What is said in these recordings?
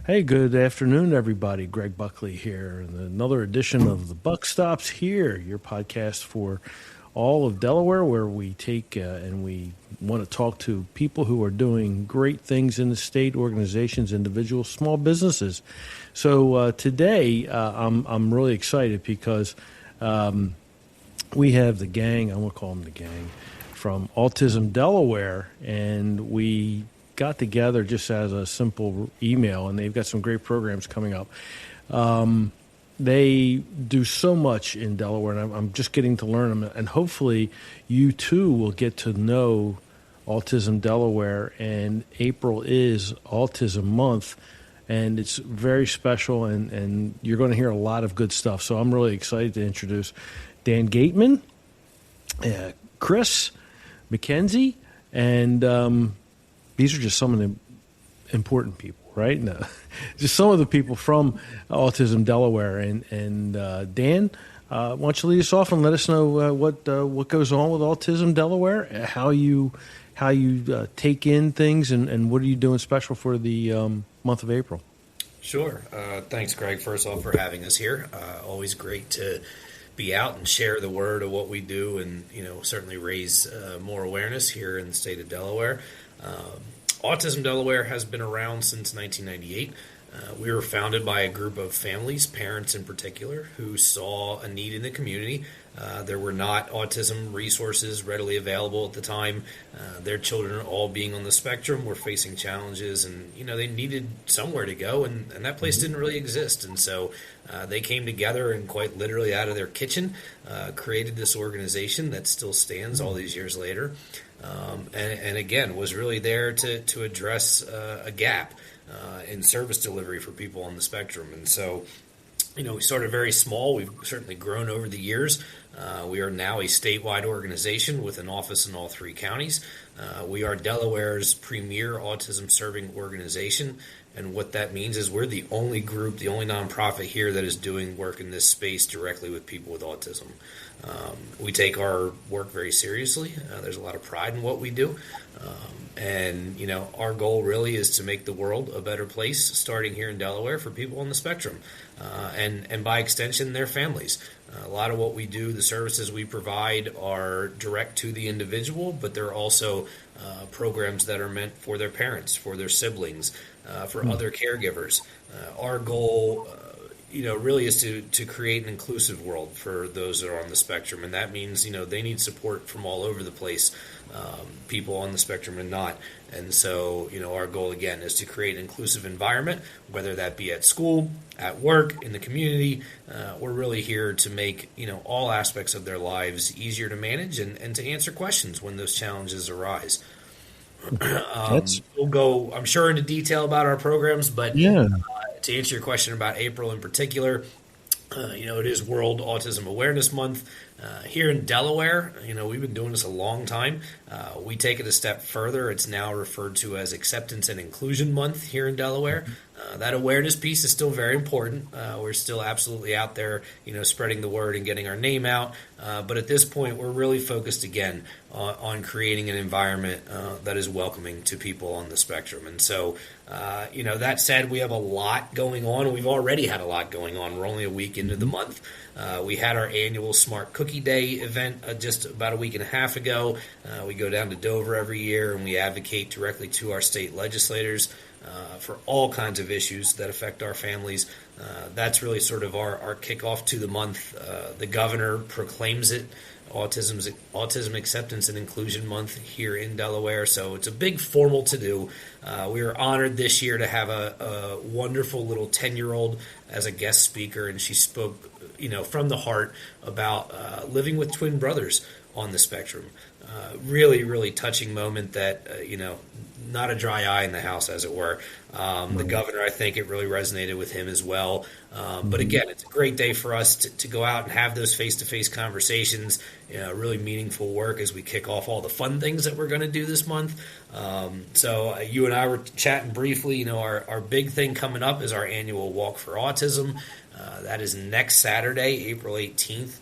Hey, good afternoon, everybody. Greg Buckley here, and another edition of The Buck Stops Here, your podcast for all of Delaware, where we take and we want to talk to people who are doing great things in the state, organizations, individuals, small businesses. So today, I'm really excited because we have the gang. I want to call them the gang from Autism Delaware, and we got together just as a simple email, and they've got some great programs coming up. They do so much in Delaware, and I'm just getting to learn them. And hopefully you too will get to know Autism Delaware. And April is Autism Month, and it's very special, and you're going to hear a lot of good stuff. So I'm really excited to introduce Dan Gateman, Chris McKenzie, and these are just some of the important people, right? No, just some of the people from Autism Delaware. And Dan, why don't you lead us off and let us know what goes on with Autism Delaware, how you take in things, and what are you doing special for the month of April? Sure. Thanks, Greg, first of all, for having us here. Always great to be out and share the word of what we do, and certainly raise more awareness here in the state of Delaware. Autism Delaware has been around since 1998. We were founded by a group of families, parents in particular, who saw a need in the community. There were not autism resources readily available at the time. Their children, all being on the spectrum, were facing challenges, and they needed somewhere to go, and that place didn't really exist. And so they came together and quite literally out of their kitchen created this organization that still stands all these years later. And again, was really there to address a gap in service delivery for people on the spectrum. And so, we started very small. We've certainly grown over the years. We are now a statewide organization with an office in all three counties. We are Delaware's premier autism serving organization. And what that means is we're the only group, the only nonprofit here that is doing work in this space directly with people with autism. We take our work very seriously. There's a lot of pride in what we do. And our goal really is to make the world a better place, starting here in Delaware, for people on the spectrum, and by extension, their families. A lot of what we do, the services we provide, are direct to the individual, but they're also programs that are meant for their parents, for their siblings, for other caregivers. Our goal really is to create an inclusive world for those that are on the spectrum. And that means, they need support from all over the place, people on the spectrum and not. And so, our goal, again, is to create an inclusive environment, whether that be at school, at work, in the community. We're really here to make, all aspects of their lives easier to manage and to answer questions when those challenges arise. We'll go, I'm sure, into detail about our programs, but to answer your question about April in particular, it is World Autism Awareness Month. Here in Delaware, we've been doing this a long time. We take it a step further. It's now referred to as Acceptance and Inclusion Month here in Delaware. That awareness piece is still very important. We're still absolutely out there, spreading the word and getting our name out. But at this point, we're really focused again on creating an environment that is welcoming to people on the spectrum. And so, that said, we have a lot going on. We've already had a lot going on. We're only a week into the month. We had our annual Smart Cookie Day event just about a week and a half ago. We go down to Dover every year, and we advocate directly to our state legislators for all kinds of issues that affect our families. That's really sort of our kickoff to the month. The governor proclaims it Autism Acceptance and Inclusion Month here in Delaware, so it's a big formal to-do. We were honored this year to have a wonderful little 10-year-old as a guest speaker, and she spoke from the heart about living with twin brothers on the spectrum. Really, really touching moment that, not a dry eye in the house, as it were. The governor, I think it really resonated with him as well. But again, it's a great day for us to go out and have those face-to-face conversations, really meaningful work as we kick off all the fun things that we're going to do this month. So you and I were chatting briefly. Our big thing coming up is our annual Walk for Autism. That is next Saturday, April 18th.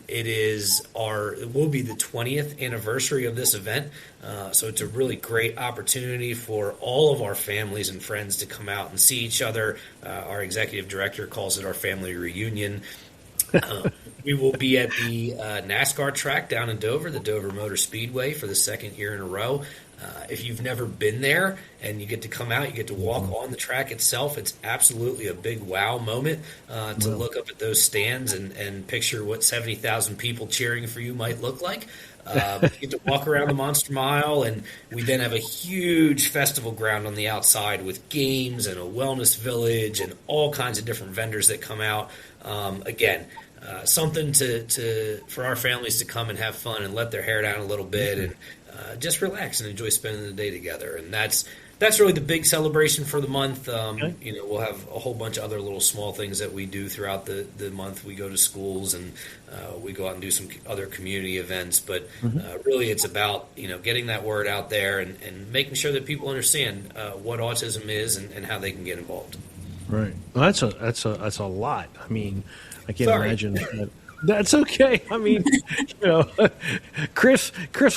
It will be the 20th anniversary of this event, so it's a really great opportunity for all of our families and friends to come out and see each other. Our executive director calls it our family reunion. We will be at the NASCAR track down in Dover, the Dover Motor Speedway, for the second year in a row. If you've never been there and you get to come out, you get to walk on the track itself, it's absolutely a big wow moment to look up at those stands and picture what 70,000 people cheering for you might look like. You get to walk around the Monster Mile, and we then have a huge festival ground on the outside with games and a wellness village and all kinds of different vendors that come out. Something for our families to come and have fun and let their hair down a little bit and just relax and enjoy spending the day together. And that's really the big celebration for the month. We'll have a whole bunch of other little small things that we do throughout the month. We go to schools and we go out and do some other community events. But really, it's about getting that word out there and making sure that people understand what autism is and how they can get involved. Right. Well, that's a lot. I mean, I can't imagine that. That's okay. I mean, Chris,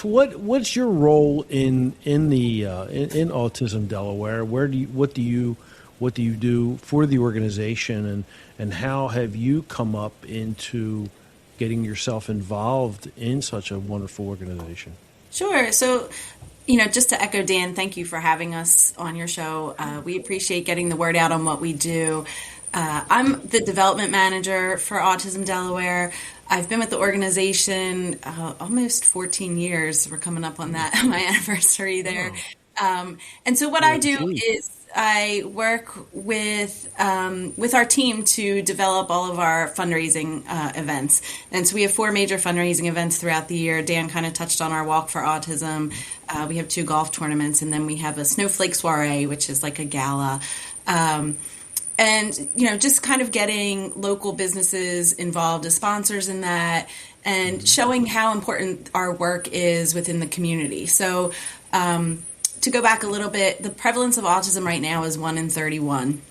what's your role in Autism Delaware? What do you do for the organization, and how have you come up into getting yourself involved in such a wonderful organization? Sure. So, just to echo Dan, thank you for having us on your show. We appreciate getting the word out on what we do. I'm the development manager for Autism Delaware. I've been with the organization almost 14 years. We're coming up on that, my anniversary there. And so what I do is I work with our team to develop all of our fundraising events. And so we have 4 major fundraising events throughout the year. Dan kind of touched on our Walk for Autism. We have 2 golf tournaments, and then we have a Snowflake Soiree, which is like a gala. And, just kind of getting local businesses involved as sponsors in that and showing how important our work is within the community. So to go back a little bit, the prevalence of autism right now is 1 in 31.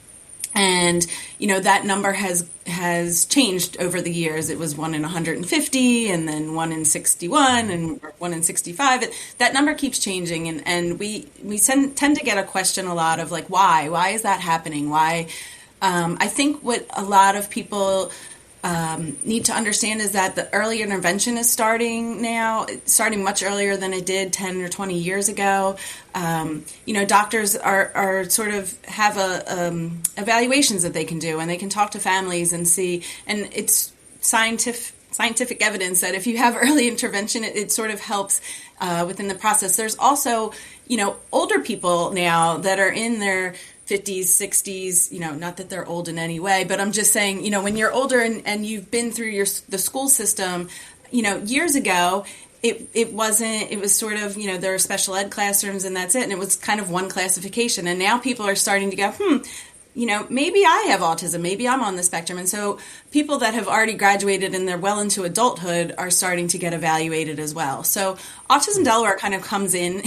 And, that number has changed over the years. It was 1 in 150 and then 1 in 61 and 1 in 65. That number keeps changing. And we tend to get a question a lot of like, why? Why is that happening? Why? I think what a lot of people need to understand is that the early intervention is starting now. It's starting much earlier than it did 10 or 20 years ago. Doctors are sort of have evaluations that they can do, and they can talk to families and see, and it's scientific evidence that if you have early intervention, it sort of helps within the process. There's also, older people now that are in their 50s, 60s, not that they're old in any way, but I'm just saying, when you're older and you've been through the school system, years ago, it was sort of, there are special ed classrooms and that's it. And it was kind of one classification. And now people are starting to go, maybe I have autism, maybe I'm on the spectrum. And so people that have already graduated and they're well into adulthood are starting to get evaluated as well. So Autism Delaware kind of comes in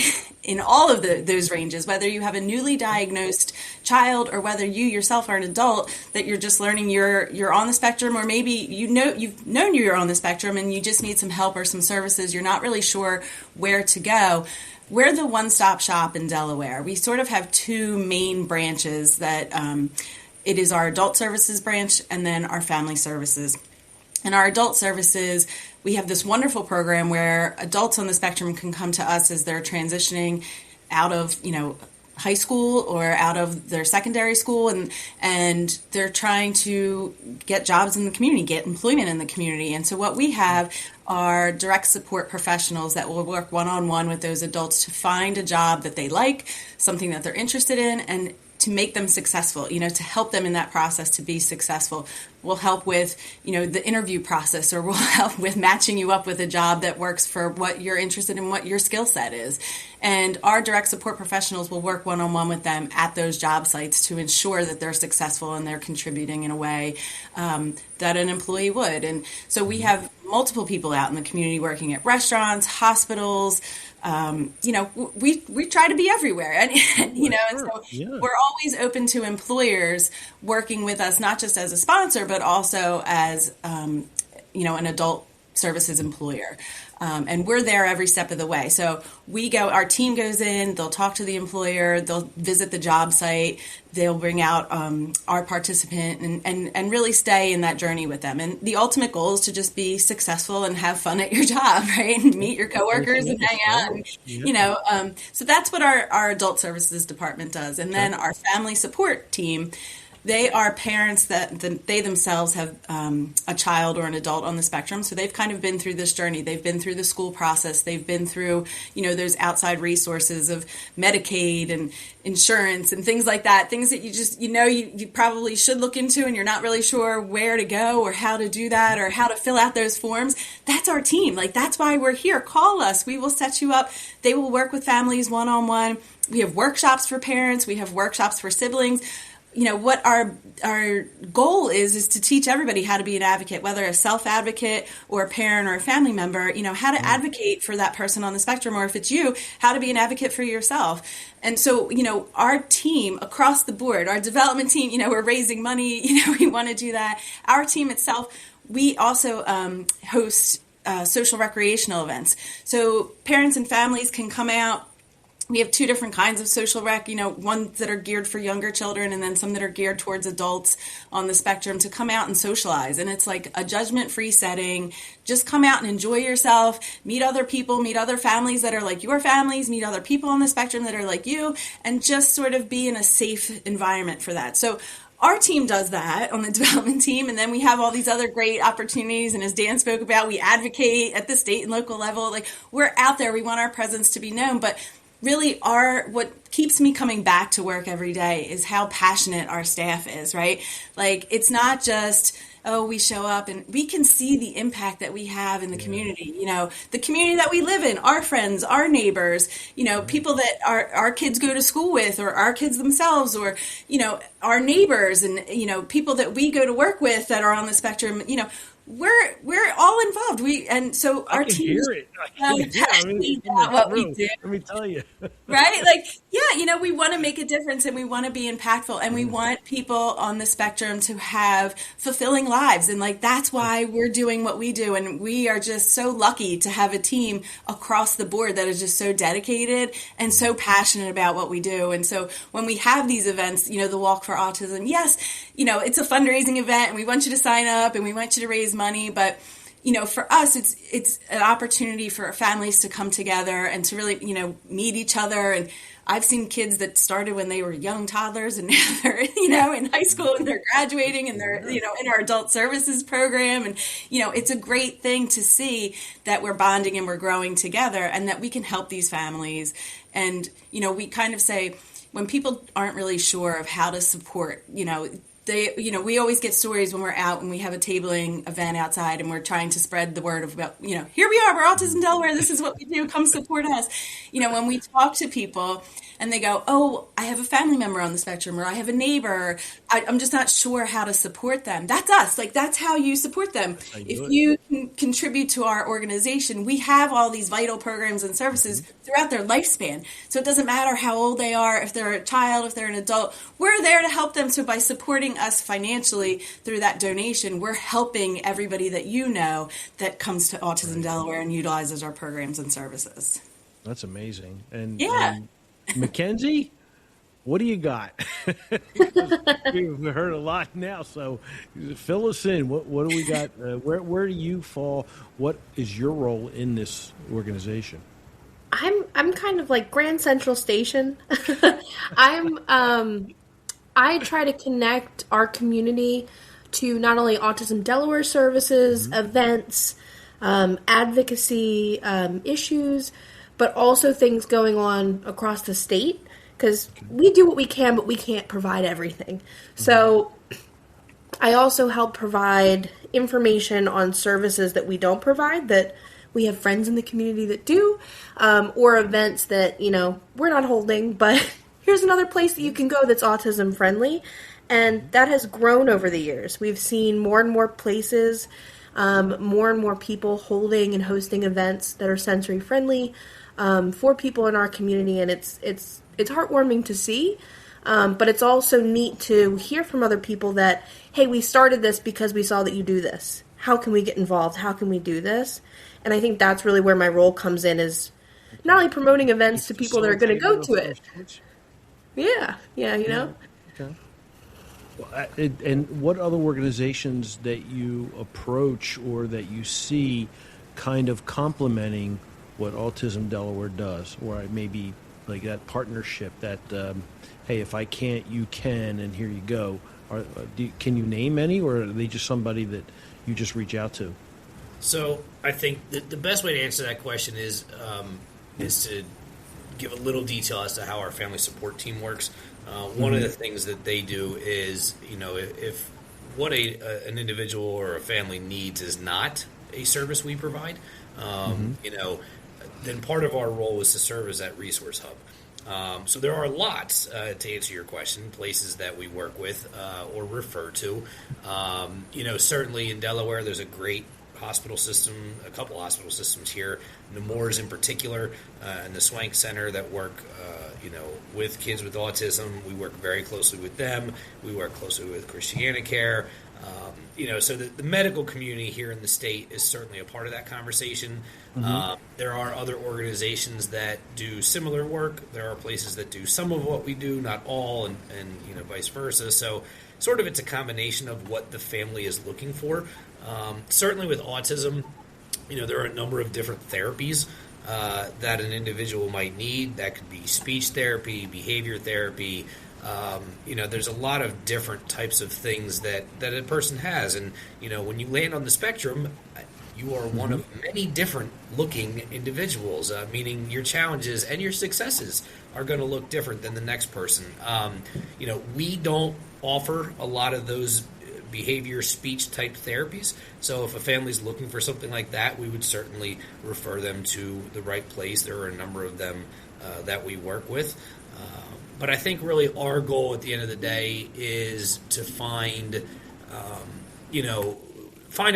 all of those ranges, whether you have a newly diagnosed child or whether you yourself are an adult that you're just learning you're on the spectrum, or maybe you've known you're on the spectrum and you just need some help or some services. You're not really sure where to go. We're the one-stop shop in Delaware. We sort of have 2 main branches that it is our adult services branch and then our family services. And our adult services, we have this wonderful program where adults on the spectrum can come to us as they're transitioning out of, high school or out of their secondary school, and they're trying to get jobs in the community, get employment in the community. And so what we have are direct support professionals that will work one-on-one with those adults to find a job that they like, something that they're interested in, and to make them successful, to help them in that process to be successful. We'll help with, the interview process, or we'll help with matching you up with a job that works for what you're interested in, what your skill set is. And our direct support professionals will work one-on-one with them at those job sites to ensure that they're successful and they're contributing in a way that an employee would. And so we have multiple people out in the community working at restaurants, hospitals. We try to be everywhere, and and so we're always open to employers working with us, not just as a sponsor, but also as an adult services employer. And we're there every step of the way. So our team goes in, they'll talk to the employer, they'll visit the job site, they'll bring out our participant and really stay in that journey with them. And the ultimate goal is to just be successful and have fun at your job, right? And meet your coworkers and hang out. And, so that's what our adult services department does. And then our family support team, they are parents that they themselves have a child or an adult on the spectrum. So they've kind of been through this journey. They've been through the school process. They've been through, those outside resources of Medicaid and insurance and things like that. Things that you just, you probably should look into and you're not really sure where to go or how to do that or how to fill out those forms. That's our team. Like, that's why we're here. Call us. We will set you up. They will work with families one-on-one. We have workshops for parents. We have workshops for siblings. What our goal is to teach everybody how to be an advocate, whether a self-advocate or a parent or a family member, how to advocate for that person on the spectrum, or if it's you, how to be an advocate for yourself. And so, our team across the board, our development team, we're raising money, we want to do that. Our team itself, we also host social recreational events. So parents and families can come out. We have two different kinds of social rec, ones that are geared for younger children and then some that are geared towards adults on the spectrum to come out and socialize. And it's like a judgment-free setting. Just come out and enjoy yourself, meet other people, meet other families that are like your families, meet other people on the spectrum that are like you, and just sort of be in a safe environment for that. So our team does that on the development team, and then we have all these other great opportunities. And as Dan spoke about, we advocate at the state and local level. Like, we're out there. We want our presence to be known, but really what keeps me coming back to work every day is how passionate our staff is, right? Like, it's not just, we show up and we can see the impact that we have in the community, the community that we live in, our friends, our neighbors, people that our kids go to school with, or our kids themselves, or, our neighbors and, people that we go to work with that are on the spectrum, we're all involved. Our team hear it. what we do. Let me tell you. Right? Like, we want to make a difference and we want to be impactful and we want people on the spectrum to have fulfilling lives. And like, that's why we're doing what we do. And we are just so lucky to have a team across the board that is just so dedicated and so passionate about what we do. And so when we have these events, the Walk for Autism, yes, it's a fundraising event and we want you to sign up and we want you to raise money, but for us, it's an opportunity for families to come together and to really, meet each other. And I've seen kids that started when they were young toddlers and now they're, in high school and they're graduating and they're, in our adult services program. And, it's a great thing to see that we're bonding and we're growing together and that we can help these families. And, we kind of say when people aren't really sure of how to support, we always get stories when we're out and we have a tabling event outside and we're trying to spread the word about, here we are, we're Autism Delaware, this is what we do, come support us. When we talk to people and they go, oh, I have a family member on the spectrum, or I have a neighbor, I'm just not sure how to support them. That's us. Like, that's how you support them. If you can contribute to our organization, we have all these vital programs and services throughout their lifespan. So it doesn't matter how old they are, if they're a child, if they're an adult, we're there to help them. So by supporting us financially through that donation, we're helping everybody that comes to Autism Delaware and utilizes our programs and services. That's amazing. And yeah. Mackenzie, what do you got? We've heard a lot now, so fill us in. What do we got? Where do you fall? What is your role in this organization? I'm kind of like Grand Central Station. I try to connect our community to not only Autism Delaware services, events, advocacy issues, but also things going on across the state, because we do what we can, but we can't provide everything. So I also help provide information on services that we don't provide, that we have friends in the community that do, or events that, we're not holding, but here's another place that you can go that's autism friendly. And that has grown over the years. We've seen more and more places, more and more people holding and hosting events that are sensory friendly for people in our community. And it's heartwarming to see. But it's also neat to hear from other people that, hey, we started this because we saw that you do this. how can we get involved? How can we do this? And I think that's really where my role comes in, is not only promoting events to people that are going to go to it. Yeah, you know. Okay. And what other organizations that you approach or that you see kind of complementing what Autism Delaware does, or maybe like that partnership that, hey, if I can't, you can, and here you go. Can you name any, or are they just somebody that you just reach out to? So I think the best way to answer that question is to give a little detail as to how our family support team works. One of the things that they do is, if what an individual or a family needs is not a service we provide, then part of our role is to serve as that resource hub. So there are lots, to answer your question, places that we work with or refer to. Certainly in Delaware, there's a great hospital system, a couple hospital systems here, Nemours in particular, and the Swank Center that work, with kids with autism. We work very closely with them. We work closely with Christianicare. So the medical community here in the state is certainly a part of that conversation. There are other organizations that do similar work. There are places that do some of what we do, not all, and vice versa. So sort of it's a combination of what the family is looking for. Certainly with autism, there are a number of different therapies that an individual might need. That could be speech therapy, behavior therapy. There's a lot of different types of things that a person has. And, when you land on the spectrum, you are one of many different looking individuals, meaning your challenges and your successes are going to look different than the next person. We don't offer a lot of those behavior speech type therapies. So if a family's looking for something like that, we would certainly refer them to the right place. There are a number of them that we work with. But I think really our goal at the end of the day is to find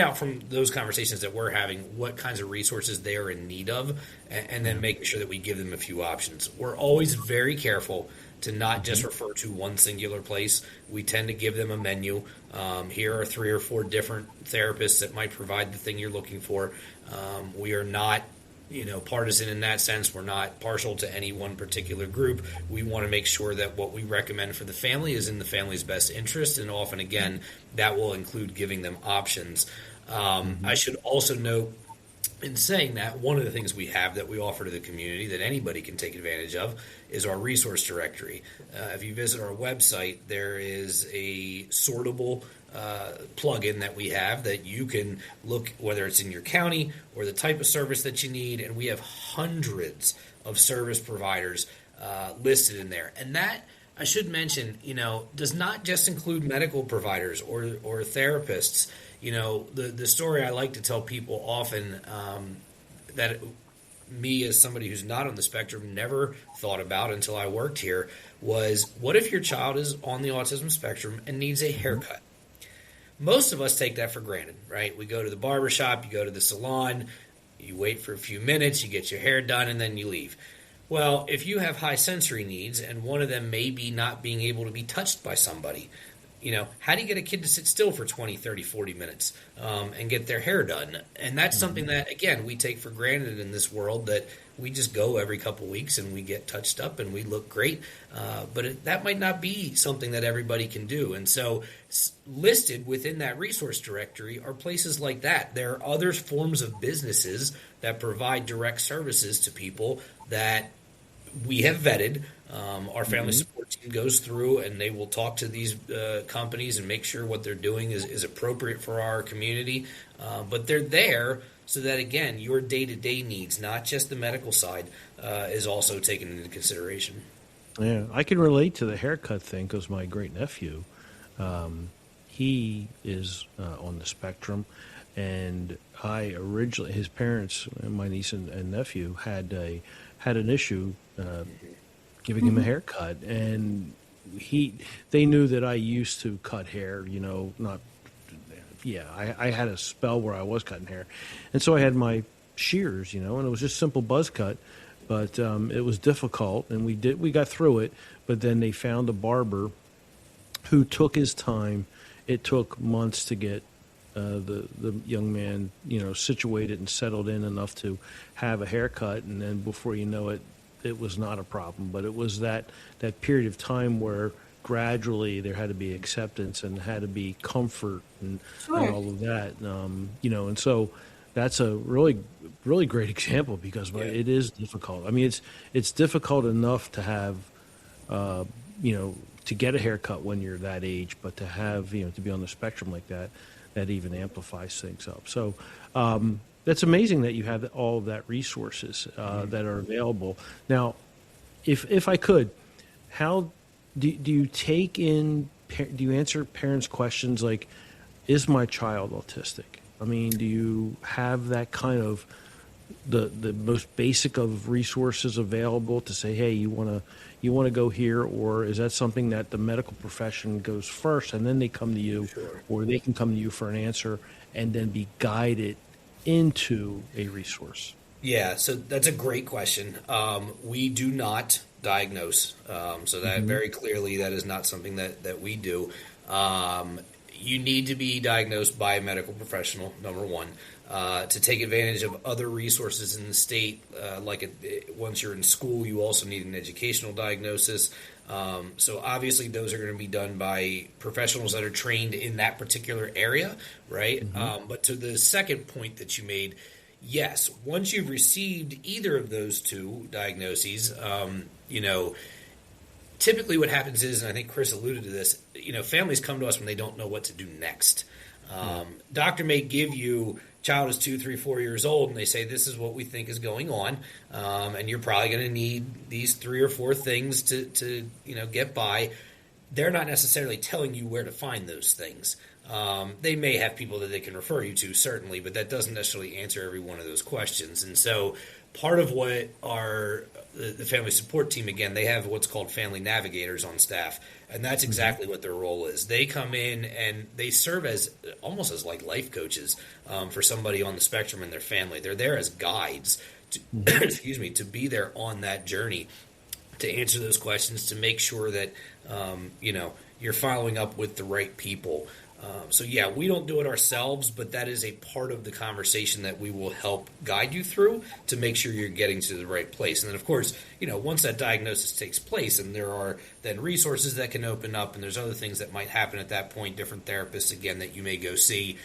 out from those conversations that we're having what kinds of resources they are in need of, and then making sure that we give them a few options. We're always very careful to not just refer to one singular place. We tend to give them a menu. Here are 3 or 4 different therapists that might provide the thing you're looking for. We are not partisan in that sense. We're not partial to any one particular group. We want to make sure that what we recommend for the family is in the family's best interest, and often, again, that will include giving them options. I should also note, in saying that, one of the things we have that we offer to the community that anybody can take advantage of is our resource directory. If you visit our website, there is a sortable plugin that we have that you can look, whether it's in your county or the type of service that you need, and we have hundreds of service providers listed in there. And that, I should mention, does not just include medical providers or therapists. The story I like to tell people often that me, as somebody who's not on the spectrum, never thought about until I worked here was, what if your child is on the autism spectrum and needs a haircut? Most of us take that for granted, right? We go to the barbershop, you go to the salon, you wait for a few minutes, you get your hair done, and then you leave. Well, if you have high sensory needs, and one of them may be not being able to be touched by somebody, how do you get a kid to sit still for 20, 30, 40 minutes and get their hair done? And that's something that, again, we take for granted in this world, that we just go every couple weeks and we get touched up and we look great. But that might not be something that everybody can do. And so listed within that resource directory are places like that. There are other forms of businesses that provide direct services to people that we have vetted. Our family support team goes through and they will talk to these companies and make sure what they're doing is appropriate for our community. But they're there so that, again, your day-to-day needs, not just the medical side, is also taken into consideration. Yeah, I can relate to the haircut thing because my great-nephew, he is on the spectrum. And his parents, my niece and nephew, had an issue giving him a haircut, and they knew that I used to cut hair. I had a spell where I was cutting hair, and so I had my shears, and it was just simple buzz cut, but it was difficult, and we got through it. But then they found a barber who took his time. It took months to get the young man, situated and settled in enough to have a haircut, and then before you know it, it was not a problem. But it was that period of time where gradually there had to be acceptance and had to be comfort and all of that, and so that's a really, really great example because it is difficult. I mean, it's difficult enough to have, to get a haircut when you're that age, but to have, to be on the spectrum like that even amplifies things up. So that's amazing that you have all of that resources that are available. Now, if I could, how do you do you answer parents' questions like, is my child autistic? I mean, do you have that kind of the most basic of resources available to say, hey, you want to go here, or is that something that the medical profession goes first and then they come to you, or they can come to you for an answer and then be guided into a resource? Yeah, so that's a great question. We do not diagnose, so that very clearly that is not something that we do. You need to be diagnosed by a medical professional, number one, to take advantage of other resources in the state. Once you're in school, you also need an educational diagnosis. So obviously those are going to be done by professionals that are trained in that particular area, right? But to the second point that you made, yes, once you've received either of those two diagnoses, typically what happens is, and I think Chris alluded to this, families come to us when they don't know what to do next. Doctor may give you, child is 2, 3, 4 years old, and they say, this is what we think is going on, and you're probably going to need these 3 or 4 things to get by. They're not necessarily telling you where to find those things. They may have people that they can refer you to, certainly, but that doesn't necessarily answer every one of those questions. And so part of what the family support team, again, they have what's called family navigators on staff, and that's exactly what their role is. They come in and they serve as almost as like life coaches for somebody on the spectrum and their family. They're there as guides to, to be there on that journey, to answer those questions, to make sure that you're following up with the right people. So yeah, we don't do it ourselves, but that is a part of the conversation that we will help guide you through to make sure you're getting to the right place. And then, of course, once that diagnosis takes place, and there are then resources that can open up, and there's other things that might happen at that point, different therapists, again, that you may go see.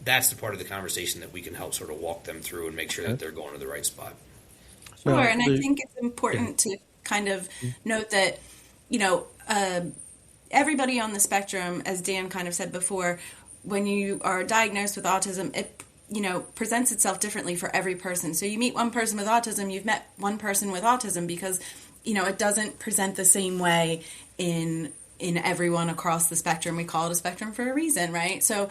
That's the part of the conversation that we can help sort of walk them through and make sure that they're going to the right spot. Sure, and I think it's important to kind of note that, everybody on the spectrum, as Dan kind of said before, when you are diagnosed with autism, it presents itself differently for every person. So you meet one person with autism, you've met one person with autism, because it doesn't present the same way in everyone across the spectrum. We call it a spectrum for a reason, right? So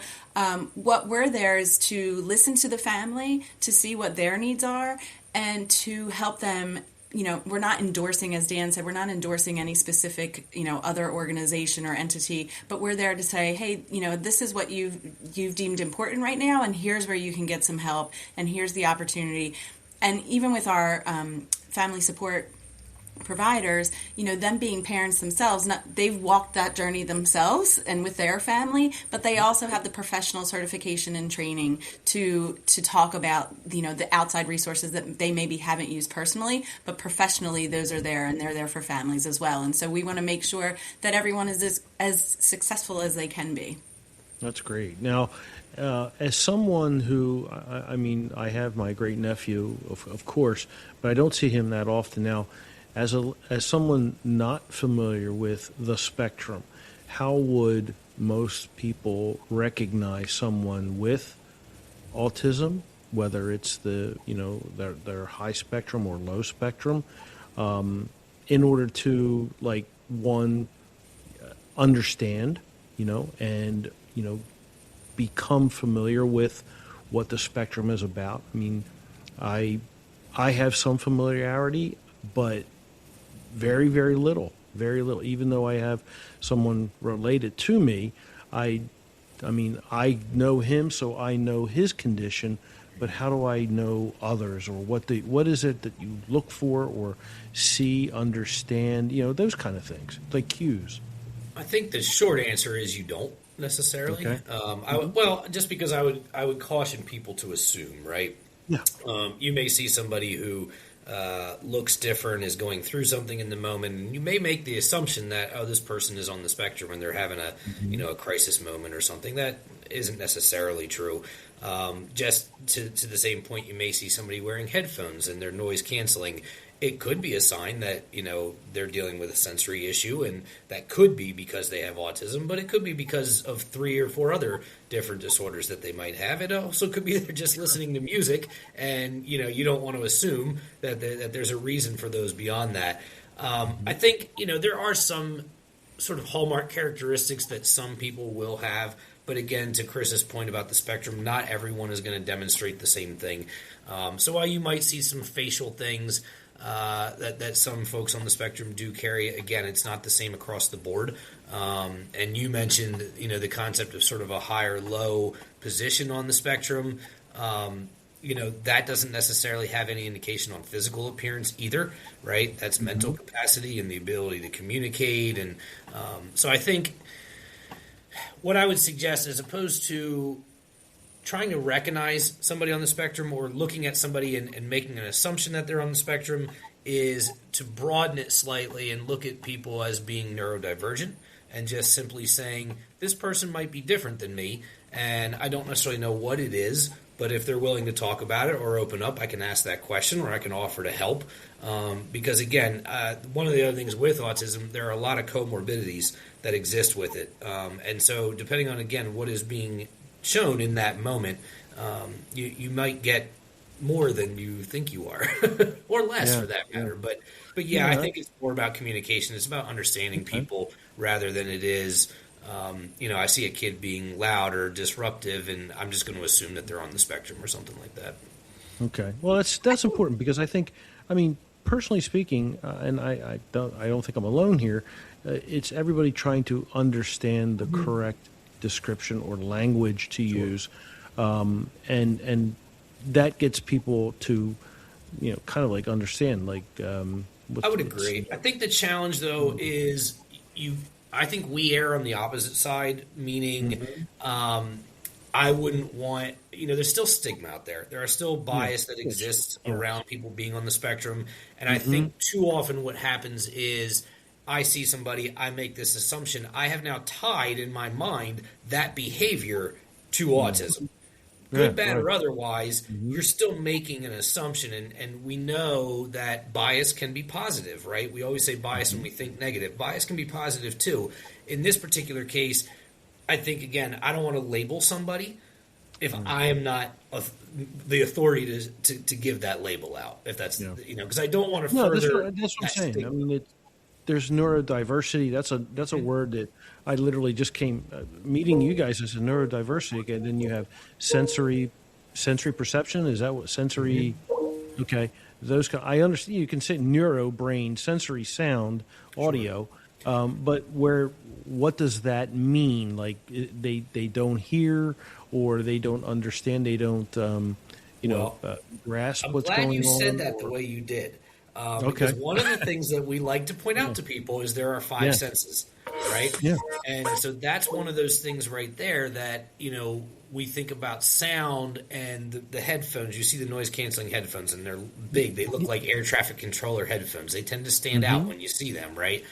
what we're there is to listen to the family, to see what their needs are, and to help them. We're not endorsing, as Dan said, we're not endorsing any specific, other organization or entity, but we're there to say, hey, this is what you've deemed important right now, and here's where you can get some help, and here's the opportunity. And even with our family support providers, them being parents themselves, they've walked that journey themselves and with their family, but they also have the professional certification and training to talk about, the outside resources that they maybe haven't used personally, but professionally those are there, and they're there for families as well. And so we want to make sure that everyone is as successful as they can be. That's great. Now, as someone who, I have my great nephew, of course, but I don't see him that often now. As someone not familiar with the spectrum, how would most people recognize someone with autism, whether it's their high spectrum or low spectrum, in order to understand, and become familiar with what the spectrum is about? I mean, I have some familiarity, but very, very little. Even though I have someone related to me, I know him, so I know his condition, but how do I know others, or what is it that you look for or see, understand, those kind of things, like cues? I think the short answer is you don't. necessarily. Okay. Well, just because I would caution people to assume, right? Yeah. You may see somebody who looks different, is going through something in the moment, and you may make the assumption that, oh, this person is on the spectrum and they're having a crisis moment or something. That isn't necessarily true. Just to the same point, you may see somebody wearing headphones and they're noise canceling. It could be a sign that, they're dealing with a sensory issue, and that could be because they have autism, but it could be because of 3 or 4 other different disorders that they might have. It also could be they're just listening to music, and, you don't want to assume that there's a reason for those beyond that. I think, there are some sort of hallmark characteristics that some people will have, but again, to Chris's point about the spectrum, not everyone is going to demonstrate the same thing. So while you might see some facial things that some folks on the spectrum do carry, again, it's not the same across the board. And you mentioned, the concept of sort of a high or low position on the spectrum. That doesn't necessarily have any indication on physical appearance either, right? That's mental capacity and the ability to communicate. And so I think what I would suggest, as opposed to trying to recognize somebody on the spectrum or looking at somebody and making an assumption that they're on the spectrum, is to broaden it slightly and look at people as being neurodivergent and just simply saying, this person might be different than me, and I don't necessarily know what it is, but if they're willing to talk about it or open up, I can ask that question or I can offer to help. Because again, one of the other things with autism, there are a lot of comorbidities that exist with it. And so depending on, again, what is being shown in that moment, you might get more than you think you are, or less for that matter. But yeah, I think it's more about communication. It's about understanding people rather than it is, I see a kid being loud or disruptive, and I'm just going to assume that they're on the spectrum or something like that. Okay. Well, that's important, because I think, personally speaking, and I don't think I'm alone here. It's everybody trying to understand the correct description or language to use, and that gets people to, kind of like understand. Like, I would agree. I think the challenge, though, is I think we err on the opposite side, meaning I wouldn't want, there's still stigma out there. There are still bias that exists around people being on the spectrum. And I think too often what happens is I see somebody, I make this assumption. I have now tied in my mind that behavior to autism. Good, bad, or otherwise, you're still making an assumption, and we know that bias can be positive, right? We always say bias when we think negative. Bias can be positive, too. In this particular case, I think, again, I don't want to label somebody if I am not the authority to give that label out, if that's, because I don't want to further. That's what I'm saying. Stigma. There's neurodiversity. That's a word that I literally just came meeting you guys as a neurodiversity. And then you have sensory perception. Is that what sensory? Okay, those. I understand. You can say neuro, brain, sensory, sound, audio. But what does that mean? Like they don't hear, or they don't understand. They don't grasp what's going on. I'm glad you said that the way you did. Because one of the things that we like to point out to people is there are 5 senses, right? Yeah. And so that's one of those things right there that, we think about sound and the headphones. You see the noise canceling headphones, and they're big. They look like air traffic controller headphones. They tend to stand out when you see them, right?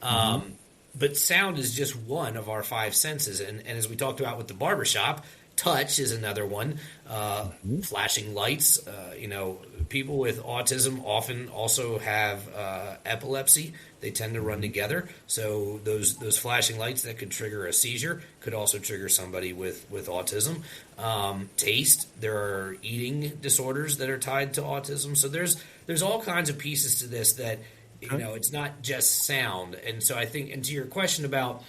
But sound is just one of our 5 senses. And as we talked about with the barbershop, touch is another one. Flashing lights. People with autism often also have epilepsy. They tend to run together. So those flashing lights that could trigger a seizure could also trigger somebody with autism. Taste. There are eating disorders that are tied to autism. So there's all kinds of pieces to this that it's not just sound. And so I think, and to your question about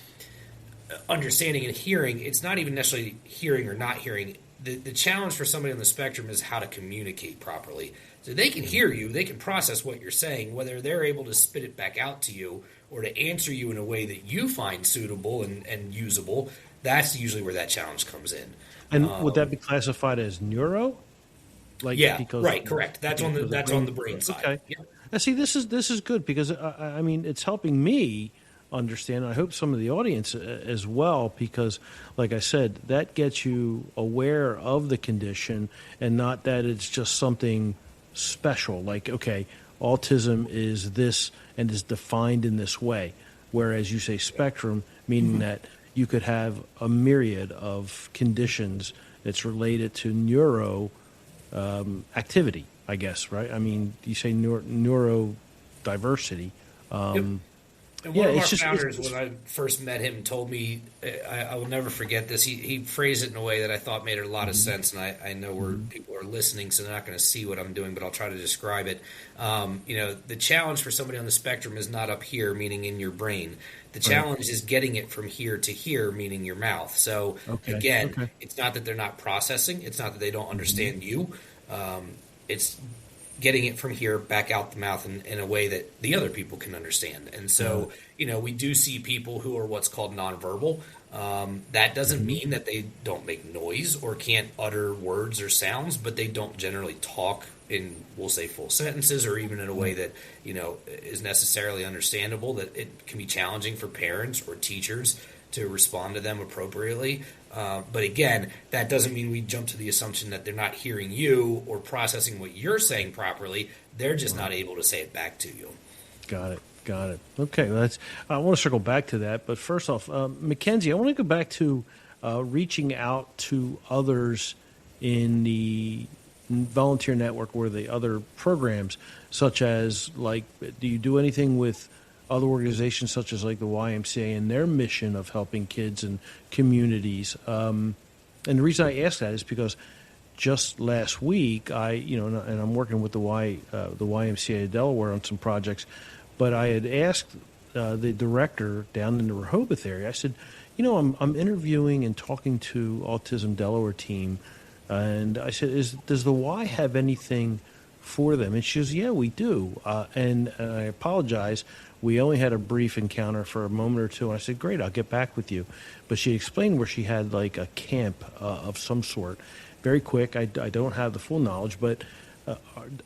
understanding and hearing, it's not even necessarily hearing or not hearing. The challenge for somebody on the spectrum is how to communicate properly. So they can hear you, they can process what you're saying, whether they're able to spit it back out to you or to answer you in a way that you find suitable and usable. That's usually where that challenge comes in. And would that be classified as neuro? Correct. That's on the brain side. Okay. Yeah. Now, see, this is good because it's helping me understand. I hope some of the audience as well, because, like I said, that gets you aware of the condition and not that it's just something special. Like, okay, autism is this and is defined in this way. Whereas you say spectrum, meaning that you could have a myriad of conditions that's related to neuro activity, I guess, right? I mean, you say neurodiversity. Yep. And one of our founders, when I first met him, told me, I will never forget this. He phrased it in a way that I thought made a lot of sense, and I know people are listening, so they're not going to see what I'm doing, but I'll try to describe it. The challenge for somebody on the spectrum is not up here, meaning in your brain. The challenge is getting it from here to here, meaning your mouth. So, it's not that they're not processing. It's not that they don't understand you. It's getting it from here back out the mouth in a way that the other people can understand. And so, we do see people who are what's called nonverbal. That doesn't mean that they don't make noise or can't utter words or sounds, but they don't generally talk in, we'll say, full sentences or even in a way that, is necessarily understandable, that it can be challenging for parents or teachers to respond to them appropriately. But again, that doesn't mean we jump to the assumption that they're not hearing you or processing what you're saying properly. They're just not able to say it back to you. Got it. Okay, I want to circle back to that. But first off, Mackenzie, I want to go back to reaching out to others in the volunteer network or the other programs, such as, like, do you do anything with other organizations such as like the YMCA and their mission of helping kids and communities? And the reason I ask that is because just last week, and I'm working with the YMCA of Delaware on some projects, but I had asked the director down in the Rehoboth area. I said, I'm interviewing and talking to Autism Delaware team, and I said, does the Y have anything for them? And she goes, yeah, we do. And I apologize. We only had a brief encounter for a moment or two. And I said, great, I'll get back with you. But she explained where she had like a camp of some sort. Very quick. I don't have the full knowledge, but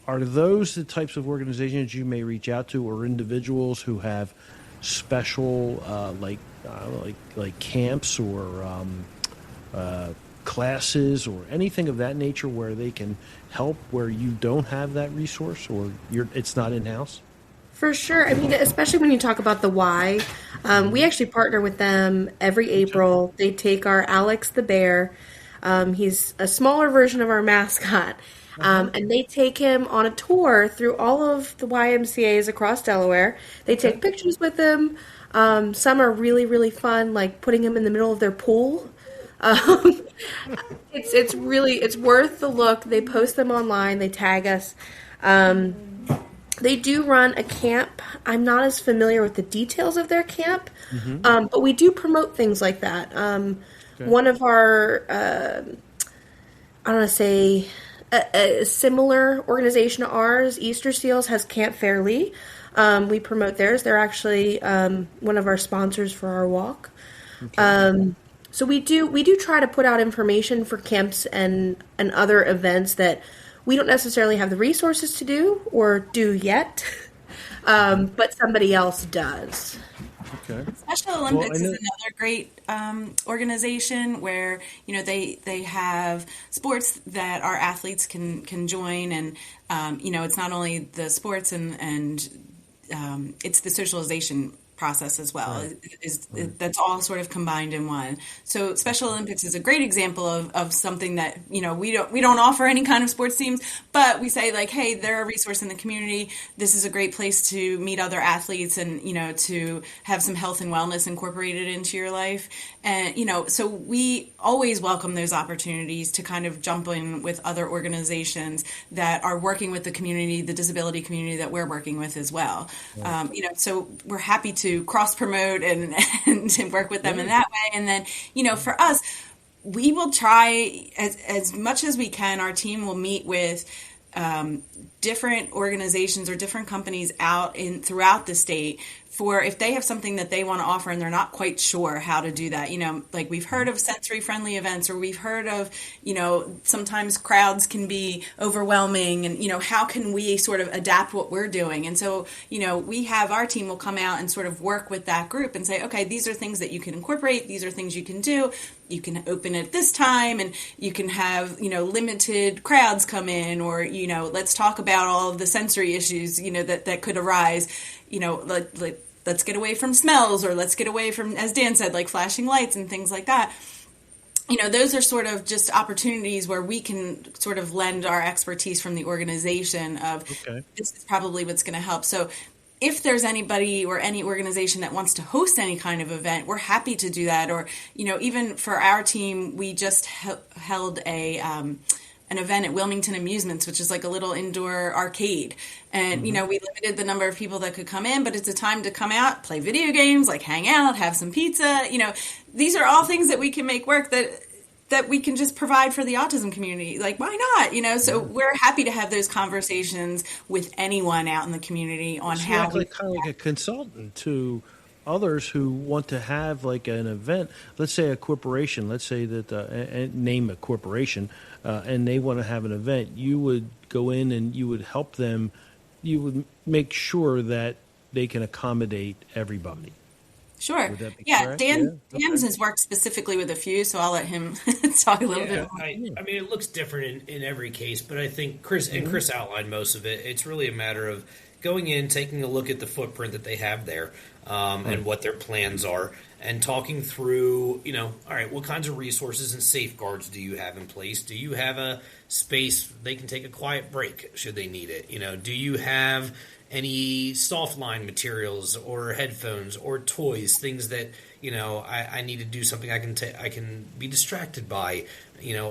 are those the types of organizations you may reach out to, or individuals who have special like camps or classes or anything of that nature where they can help where you don't have that resource or it's not in-house? For sure. I mean, especially when you talk about the Y, we actually partner with them every April. They take our Alex the bear. He's a smaller version of our mascot. And they take him on a tour through all of the YMCAs across Delaware. They take pictures with him. Some are really, really fun, like putting him in the middle of their pool. It's worth the look. They post them online. They tag us. They do run a camp. I'm not as familiar with the details of their camp, but we do promote things like that. One of our, I don't want to say, a similar organization to ours, Easter Seals, has Camp Fairly. We promote theirs. They're actually one of our sponsors for our walk. Okay. So we do try to put out information for camps and other events that we don't necessarily have the resources to do or do yet, but somebody else does. Okay. Special Olympics is another great organization where they have sports that our athletes can join, and it's not only the sports and it's the socialization process as well. Right. That's all sort of combined in one. So Special Olympics is a great example of something that we don't offer any kind of sports teams, but we say like, hey, they're a resource in the community. This is a great place to meet other athletes and to have some health and wellness incorporated into your life. And so we always welcome those opportunities to kind of jump in with other organizations that are working with the community, the disability community that we're working with as well. Right. So we're happy to cross promote and work with them in that way. And then, for us, we will try as much as we can. Our team will meet with different organizations or different companies throughout the state for if they have something that they want to offer and they're not quite sure how to do that. Like we've heard of sensory friendly events, or we've heard of, sometimes crowds can be overwhelming, and, how can we sort of adapt what we're doing? And so, we have our team will come out and sort of work with that group and say, okay, these are things that you can incorporate. These are things you can do. You can open at this time, and you can have, limited crowds come in, or, let's talk about all of the sensory issues, that could arise. Let's get away from smells, or let's get away from, as Dan said, like flashing lights and things like that. Those are sort of just opportunities where we can sort of lend our expertise from the organization of this is probably what's going to help. So if there's anybody or any organization that wants to host any kind of event, we're happy to do that. Or, even for our team, we just held an event at Wilmington Amusements, which is like a little indoor arcade. And, we limited the number of people that could come in, but it's a time to come out, play video games, like hang out, have some pizza. These are all things that we can make work that we can just provide for the autism community. Like, why not? So we're happy to have those conversations with anyone out in the community on how kind of like a consultant to others who want to have like an event. Let's say a corporation. Let's say that name a corporation, and they want to have an event. You would go in and you would help them. You would make sure that they can accommodate everybody. Sure. Yeah, correct? Dan has worked specifically with a few, so I'll let him talk a little bit more. I mean, it looks different in every case, but I think Chris outlined most of it. It's really a matter of going in, taking a look at the footprint that they have there, and what their plans are, and talking through, all right, what kinds of resources and safeguards do you have in place? Do you have a space they can take a quiet break should they need it? Do you have any soft line materials or headphones or toys, things that, I need to do something I can be distracted by?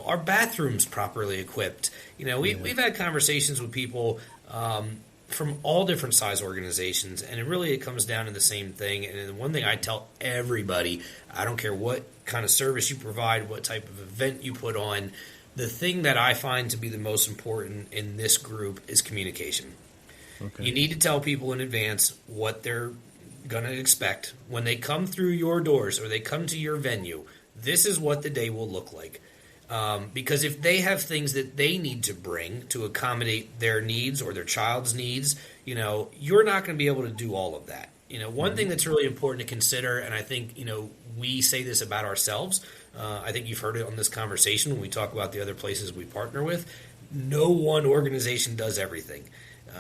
Are bathrooms properly equipped? We've had conversations with people from all different size organizations, and it comes down to the same thing. And one thing I tell everybody, I don't care what kind of service you provide, what type of event you put on, the thing that I find to be the most important in this group is communication. Okay. You need to tell people in advance what they're going to expect when they come through your doors or they come to your venue. This is what the day will look like. Because if they have things that they need to bring to accommodate their needs or their child's needs, you're not going to be able to do all of that. One thing that's really important to consider, and I think, we say this about ourselves. I think you've heard it on this conversation when we talk about the other places we partner with. No one organization does everything.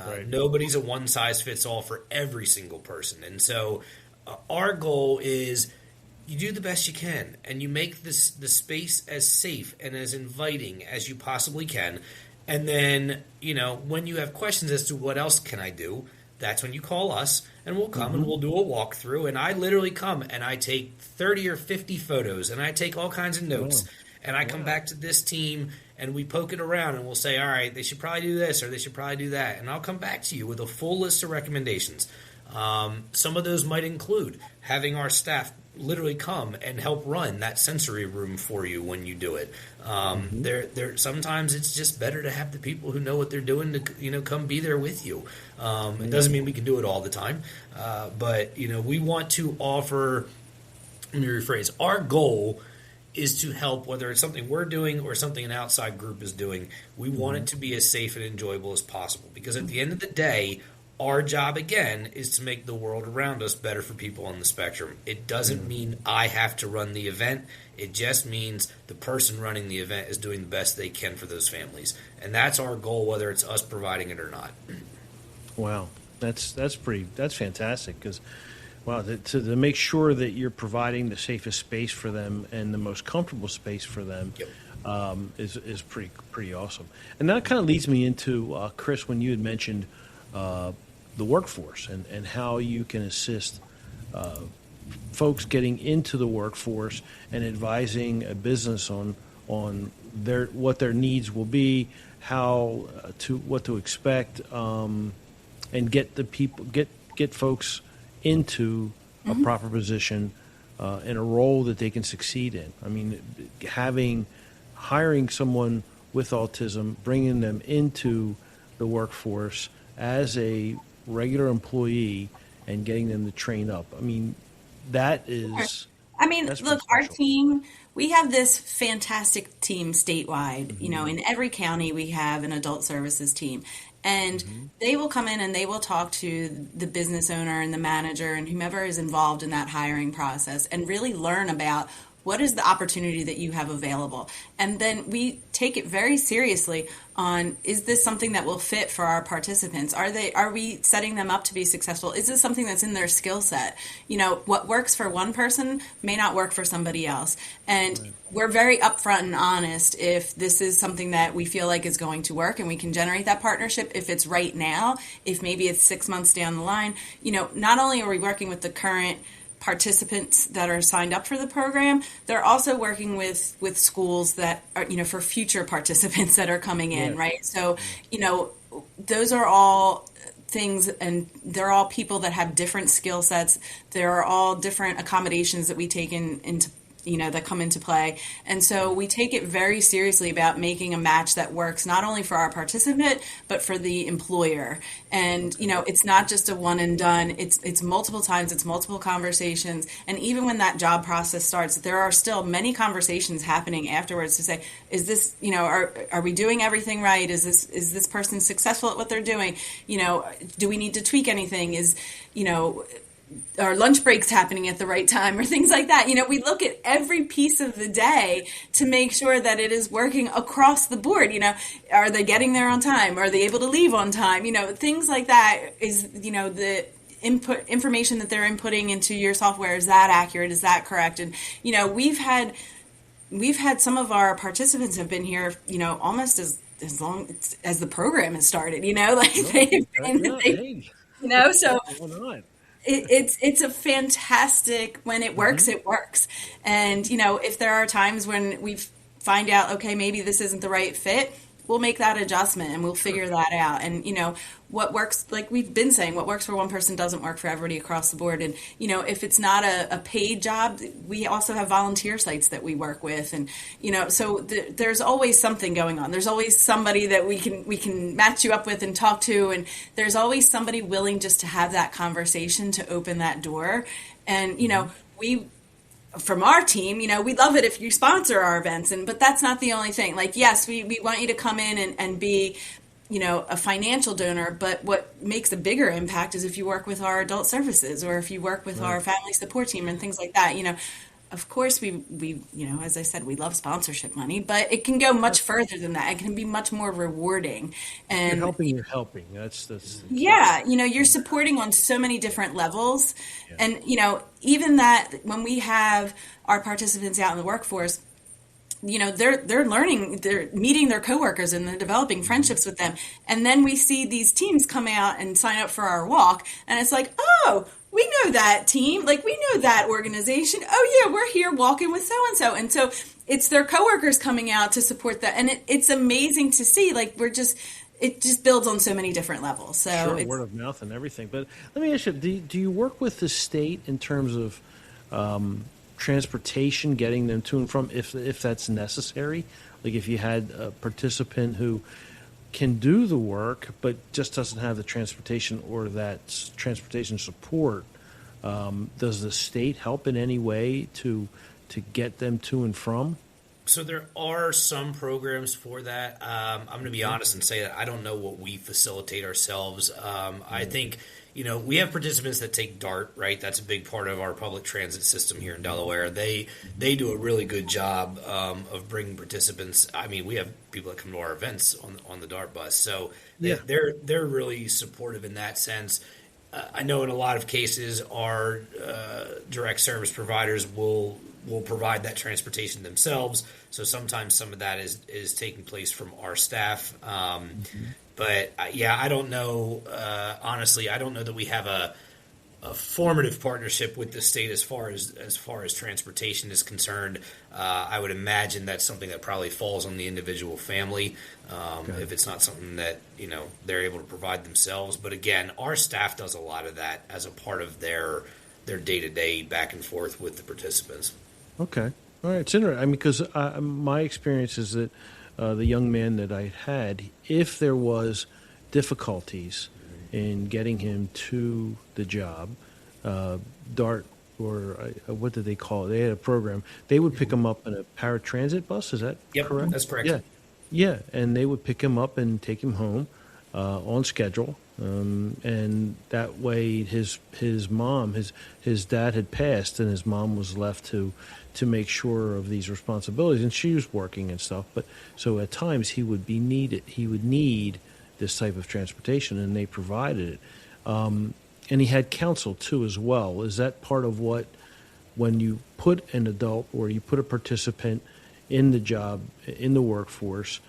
Right. Nobody's a one-size-fits-all for every single person. And so our goal is you do the best you can, and you make the space as safe and as inviting as you possibly can. And then, when you have questions as to what else can I do, that's when you call us, and we'll come and we'll do a walkthrough. And I literally come and I take 30 or 50 photos, and I take all kinds of notes. And I come back to this team, and we poke it around, and we'll say, all right, they should probably do this or they should probably do that. And I'll come back to you with a full list of recommendations. Some of those might include having our staff literally come and help run that sensory room for you when you do it. Sometimes it's just better to have the people who know what they're doing to come be there with you. It doesn't mean we can do it all the time, but we want to offer. Let me rephrase. Our goal is to help, whether it's something we're doing or something an outside group is doing. We want it to be as safe and enjoyable as possible, because at the end of the day, our job, again, is to make the world around us better for people on the spectrum. It doesn't mean I have to run the event. It just means the person running the event is doing the best they can for those families. And that's our goal, whether it's us providing it or not. Wow. That's fantastic, because to make sure that you're providing the safest space for them and the most comfortable space for them is pretty awesome. And that kind of leads me into, Chris, when you had mentioned the workforce and how you can assist folks getting into the workforce and advising a business on what their needs will be, what to expect, and get folks into a proper position in a role that they can succeed in. I mean, hiring someone with autism, bringing them into the workforce as a regular employee and getting them to train up. I mean, that is. I mean, that's look, pretty our special. team, we have this fantastic team statewide. You know, in every county, we have an adult services team. And they will come in and they will talk to the business owner and the manager and whomever is involved in that hiring process and really learn about what is the opportunity that you have available. And then we take it very seriously on, is this something that will fit for our participants? Are we setting them up to be successful? Is this something that's in their skill set? You know, what works for one person may not work for somebody else. And we're very upfront and honest if this is something that we feel like is going to work and we can generate that partnership. If it's right now, if maybe it's 6 months down the line, you know, not only are we working with the current participants that are signed up for the program, they're also working with schools that are, you know, for future participants that are coming in, right? So, you know, those are all things, and they're all people that have different skill sets. There are all different accommodations that we take into you know, that come into play. And so we take it very seriously about making a match that works not only for our participant, but for the employer. And, you know, it's not just a one and done. It's multiple times, it's multiple conversations. And even when that job process starts, there are still many conversations happening afterwards to say, is this, you know, are we doing everything right? Is this person successful at what they're doing? You know, do we need to tweak anything? Is, you know, our lunch breaks happening at the right time or things like that. You know, we look at every piece of the day to make sure that it is working across the board. You know, are they getting there on time? Are they able to leave on time? You know, things like that is, you know, the information that they're inputting into your software. Is that accurate? Is that correct? And, you know, we've had some of our participants have been here, you know, almost as long as the program has started, you know, like they've been, you know, so it's a fantastic, when it works, it works. And, you know, if there are times when we find out, okay, maybe this isn't the right fit, we'll make that adjustment and we'll figure that out. And, you know, what works, like we've been saying, what works for one person doesn't work for everybody across the board. And, you know, if it's not a paid job, we also have volunteer sites that we work with. And, you know, so there's always something going on. There's always somebody that we can match you up with and talk to. And there's always somebody willing just to have that conversation to open that door. And, you know, from our team, you know, we love it if you sponsor our events, but that's not the only thing. Like, yes, we want you to come in and be, you know, a financial donor, but what makes a bigger impact is if you work with our adult services or if you work with our family support team and things like that. You know, of course we you know, as I said, we love sponsorship money, but it can go much further than that. It can be much more rewarding. And you're helping. That's yeah, you know, you're supporting on so many different levels. Yeah. And, you know, even that when we have our participants out in the workforce, you know, they're learning, they're meeting their coworkers and they're developing friendships with them. And then we see these teams come out and sign up for our walk. And it's like, oh, we know that team, like we know that organization. Oh yeah, we're here walking with so-and-so. And so it's their coworkers coming out to support that. And it's amazing to see, like it just builds on so many different levels. So sure, word of mouth and everything. But let me ask you, do you work with the state in terms of transportation, getting them to and from, if that's necessary? Like if you had a participant who can do the work but just doesn't have the transportation or that transportation support, does the state help in any way to get them to and from? So there are some programs for that. I'm going to be honest and say that I don't know what we facilitate ourselves. I think, you know, we have participants that take DART, right? That's a big part of our public transit system here in Delaware. They do a really good job of bringing participants. I mean, we have people that come to our events on the DART bus, so they're really supportive in that sense. I know in a lot of cases our direct service providers will provide that transportation themselves. So sometimes some of that is taking place from our staff. But yeah, I don't know. Honestly, I don't know that we have a formative partnership with the state as far as transportation is concerned. I would imagine that's something that probably falls on the individual family if it's not something that, you know, they're able to provide themselves. But again, our staff does a lot of that as a part of their day-to-day back and forth with the participants. Okay. All right. It's interesting. I mean, because my experience is that the young man that I had, if there was difficulties in getting him to the job. DART, or what did they call it? They had a program. They would pick him up in a paratransit bus. Is that correct? That's correct. Yeah, and they would pick him up and take him home on schedule. And that way, his mom, his dad had passed, and his mom was left to make sure of these responsibilities, and she was working and stuff. But so at times he would need this type of transportation, and they provided it. And he had counsel too as well. Is that part of what, when you put an adult or you put a participant in the job, in the workforce,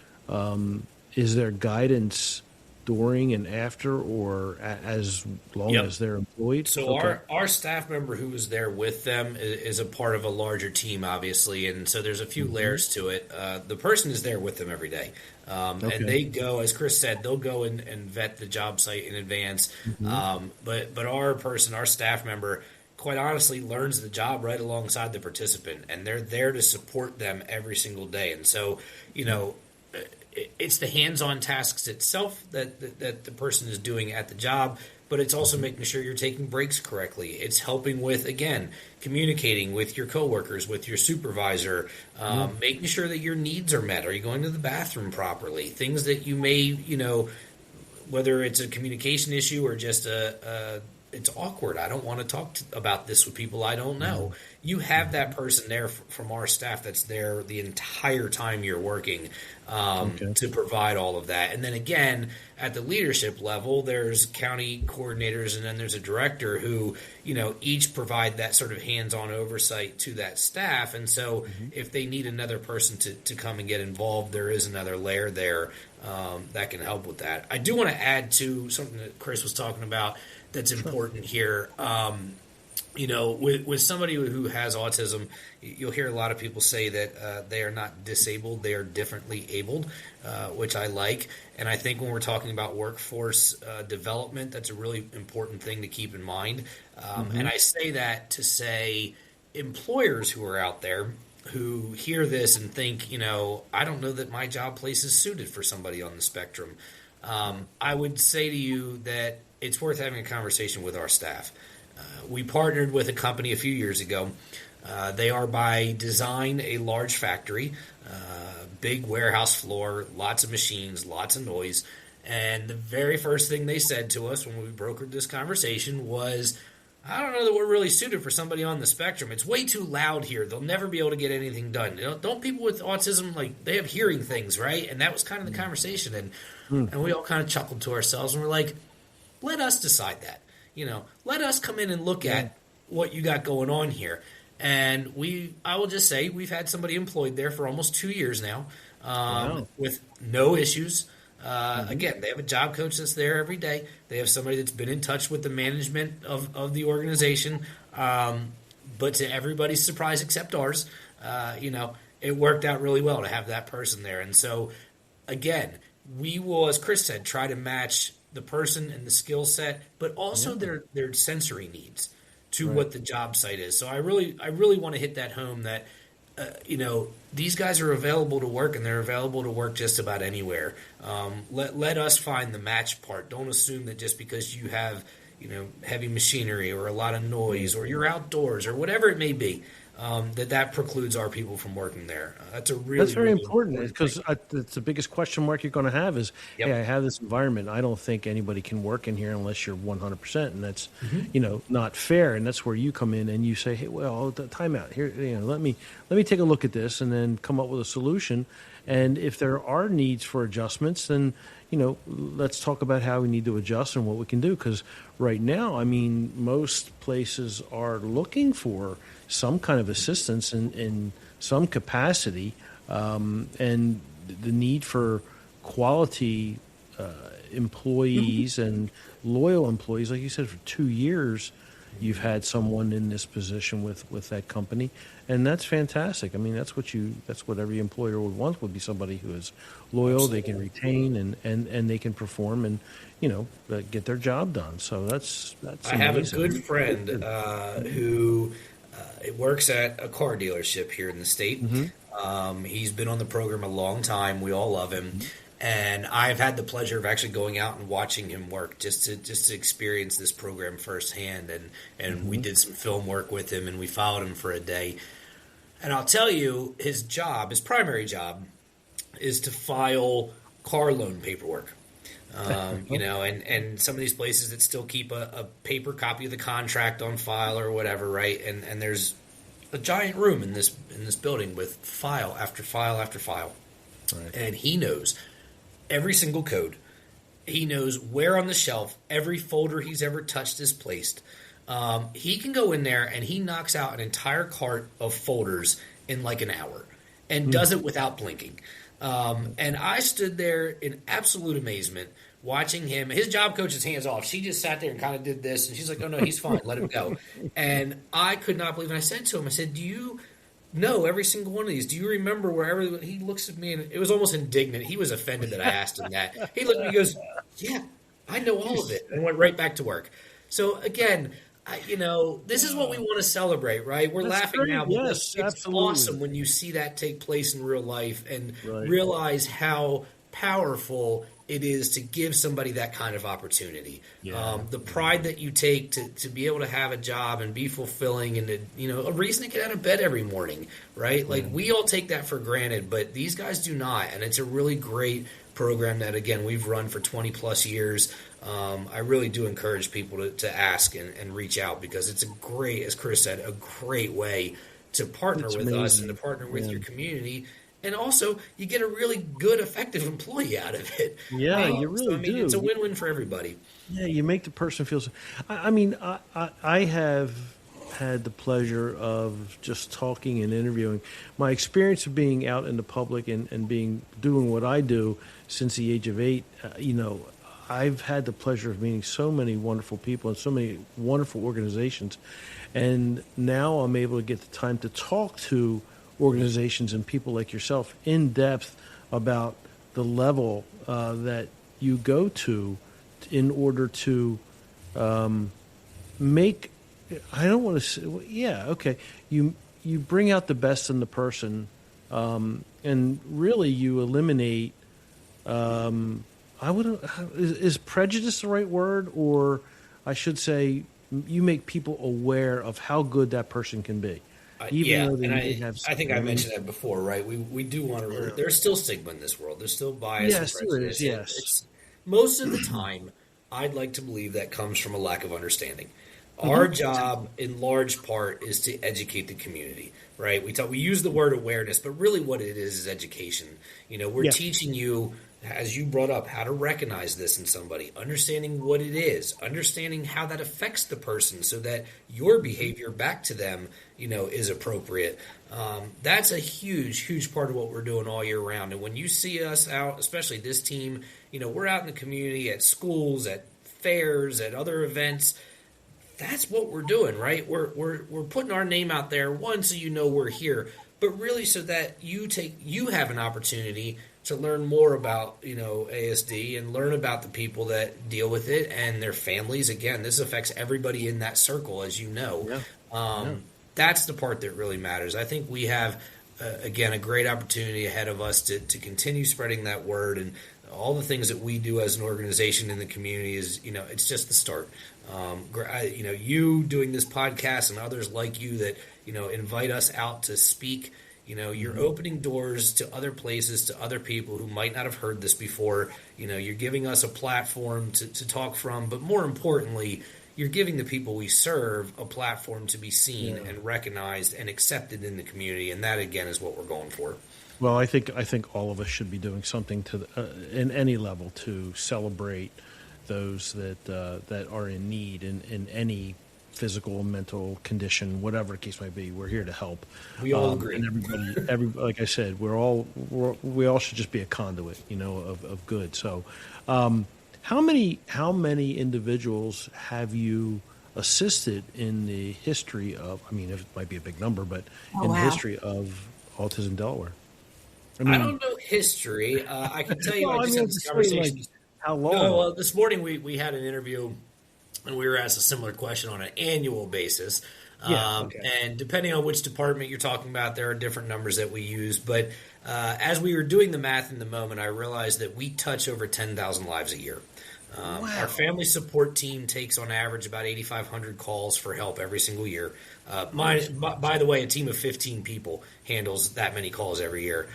is there guidance during and after, or as long as they're employed? So our staff member who is there with them is a part of a larger team, obviously, and so there's a few layers to it. The person is there with them every day, and they go, as Chris said, they'll go and vet the job site in advance. But our staff member, quite honestly, learns the job right alongside the participant, and they're there to support them every single day. And so, it's the hands-on tasks itself that the person is doing at the job, but it's also making sure you're taking breaks correctly. It's helping with, again, communicating with your coworkers, with your supervisor, making sure that your needs are met. Are you going to the bathroom properly? Things that you may, whether it's a communication issue or just it's awkward. I don't want to talk about this with people I don't know. You have that person there from our staff that's there the entire time you're working to provide all of that. And then again, at the leadership level, there's county coordinators and then there's a director who, each provide that sort of hands-on oversight to that staff. And so if they need another person to come and get involved, there is another layer there that can help with that. I do want to add to something that Chris was talking about that's important here. With somebody who has autism, you'll hear a lot of people say that they are not disabled, they are differently abled, which I like. And I think when we're talking about workforce development, that's a really important thing to keep in mind. And I say that to say employers who are out there who hear this and think, I don't know that my job place is suited for somebody on the spectrum. I would say to you that it's worth having a conversation with our staff. We partnered with a company a few years ago. They are by design a large factory, big warehouse floor, lots of machines, lots of noise. And the very first thing they said to us when we brokered this conversation was, I don't know that we're really suited for somebody on the spectrum. It's way too loud here. They'll never be able to get anything done. Don't people with autism, they have hearing things, right? And that was kind of the conversation. And we all kind of chuckled to ourselves and we're like, let us decide that. Let us come in and look at what you got going on here. And I will just say, we've had somebody employed there for almost 2 years now with no issues. Again, they have a job coach that's there every day. They have somebody that's been in touch with the management of the organization. But to everybody's surprise except ours, it worked out really well to have that person there. And so, again, we will, as Chris said, try to match the person and the skill set, but also their sensory needs to what the job site is. So I really want to hit that home that, these guys are available to work and they're available to work just about anywhere. Let us find the match part. Don't assume that just because you have, heavy machinery or a lot of noise or you're outdoors or whatever it may be, that precludes our people from working there. That's very important because it's the biggest question mark you're going to have is, hey, I have this environment. I don't think anybody can work in here unless you're 100%, and that's not fair. And that's where you come in and you say, hey, well, time out here. Let me take a look at this and then come up with a solution. And if there are needs for adjustments, then let's talk about how we need to adjust and what we can do. Because right now, most places are looking for some kind of assistance in some capacity, and the need for quality employees and loyal employees. Like you said, for 2 years, you've had someone in this position with that company, and that's fantastic. That's what every employer would want, would be somebody who is loyal. Absolutely. They can retain and they can perform and get their job done. So that's I have a good friend who works at a car dealership here in the state. He's been on the program a long time. We all love him. And I've had the pleasure of actually going out and watching him work just to experience this program firsthand. And we did some film work with him, and we followed him for a day. And I'll tell you, his primary job, is to file car loan paperwork. And some of these places that still keep a paper copy of the contract on file or whatever, right? And there's a giant room in this building with file after file after file. Right. And he knows every single code. He knows where on the shelf every folder he's ever touched is placed. He can go in there and he knocks out an entire cart of folders in like an hour and does it without blinking. And I stood there in absolute amazement watching him. His job coach is hands off. She just sat there and kind of did this. And she's like, oh, no, he's fine. Let him go. And I could not believe it. And I said to him, I said, do you know every single one of these? Do you remember wherever? He looks at me, and it was almost indignant. He was offended that I asked him that. He looked at me and goes, yeah, I know all of it, and went right back to work. So, again, this is what we want to celebrate, right? We're That's laughing great. now, but Yes, it's absolutely. awesome when you see that take place in real life and realize how powerful it is to give somebody that kind of opportunity. Yeah. The pride that you take to be able to have a job and be fulfilling and a reason to get out of bed every morning, right? Like we all take that for granted, but these guys do not. And it's a really great program that, again, we've run for 20 plus years. I really do encourage people to ask and reach out, because it's a great, as Chris said, a great way to partner with us and to partner with your community. And also, you get a really good, effective employee out of it. Yeah, you really do. It's a win-win for everybody. Yeah, you make the person feel. I have had the pleasure of just talking and interviewing. My experience of being out in the public and doing what I do since the age of 8, I've had the pleasure of meeting so many wonderful people and so many wonderful organizations. And now I'm able to get the time to talk to organizations and people like yourself in depth about the level that you go to in order to make, I don't want to say, you bring out the best in the person, and really you eliminate, is prejudice the right word? Or I should say, you make people aware of how good that person can be. I think I mentioned that before, right? We do want to. There's still stigma in this world. There's still bias. Yes, and prejudice. there is. Yes, most of the time, I'd like to believe that comes from a lack of understanding. Our job, in large part, is to educate the community, right? We use the word awareness, but really, what it is education. We're teaching you, as you brought up, how to recognize this in somebody, understanding what it is, understanding how that affects the person so that your behavior back to them, is appropriate. That's a huge, huge part of what we're doing all year round. And when you see us out, especially this team, we're out in the community at schools, at fairs, at other events. That's what we're doing, right? We're putting our name out there, one, so we're here, but really so that you have an opportunity to learn more about, ASD and learn about the people that deal with it and their families. Again, this affects everybody in that circle, as you know. Yeah. That's the part that really matters. I think we have, again, a great opportunity ahead of us to continue spreading that word, and all the things that we do as an organization in the community is, it's just the start. You doing this podcast and others like you that, invite us out to speak. You're opening doors to other places, to other people who might not have heard this before. You're giving us a platform to talk from, but more importantly, you're giving the people we serve a platform to be seen and recognized and accepted in the community. And that, again, is what we're going for. Well, I think all of us should be doing something in any level to celebrate those that are in need in any physical, mental condition, whatever the case might be. We're here to help. We all agree. And everybody, like I said, we all should just be a conduit, of good. So, how many individuals have you assisted in the history of? I mean, it might be a big number, but the history of Autism Delaware. I don't know history. I can tell you. I just had this conversation. How long? No, well, this morning we had an interview, and we were asked a similar question on an annual basis. And depending on which department you're talking about, there are different numbers that we use. But as we were doing the math in the moment, I realized that we touch over 10,000 lives a year. Our family support team takes on average about 8,500 calls for help every single year. By the way, a team of 15 people handles that many calls every year.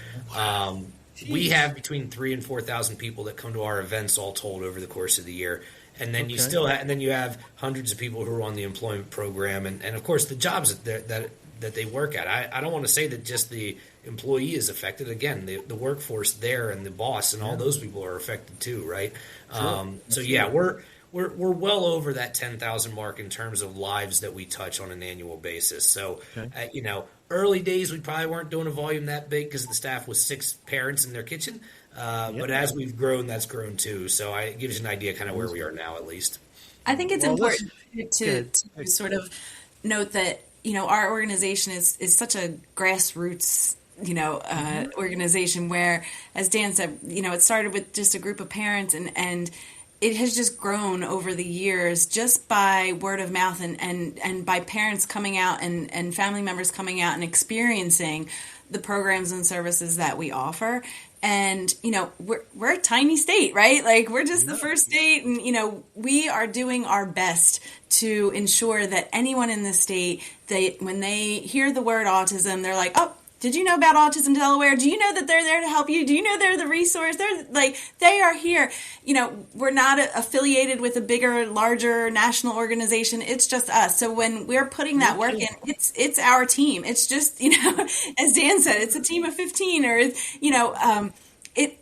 We have between 3,000 and 4,000 people that come to our events all told over the course of the year. And then you have hundreds of people who are on the employment program, and of course the jobs that they work at. I don't want to say that just the employee is affected. Again, the workforce there and the boss and all those people are affected too, right? Sure. We're well over that 10,000 mark in terms of lives that we touch on an annual basis. So, early days we probably weren't doing a volume that big because the staff was 6 parents in their kitchen. But as we've grown, that's grown too. So it gives you an idea kind of where we are now, at least. I think it's important to sort of note that, our organization is such a grassroots, organization where, as Dan said, it started with just a group of parents and it has just grown over the years just by word of mouth and by parents coming out and family members coming out and experiencing the programs and services that we offer. And, we're a tiny state, right? Like we're just the first state and, we are doing our best to ensure that anyone in the state, when they hear the word autism, they're like, oh, did you know about Autism Delaware? Do you know that they're there to help you? Do you know they're the resource? They are here. We're not affiliated with a bigger, larger national organization. It's just us. So when we're putting that work in, it's our team. It's just, as Dan said, it's a team of 15 or,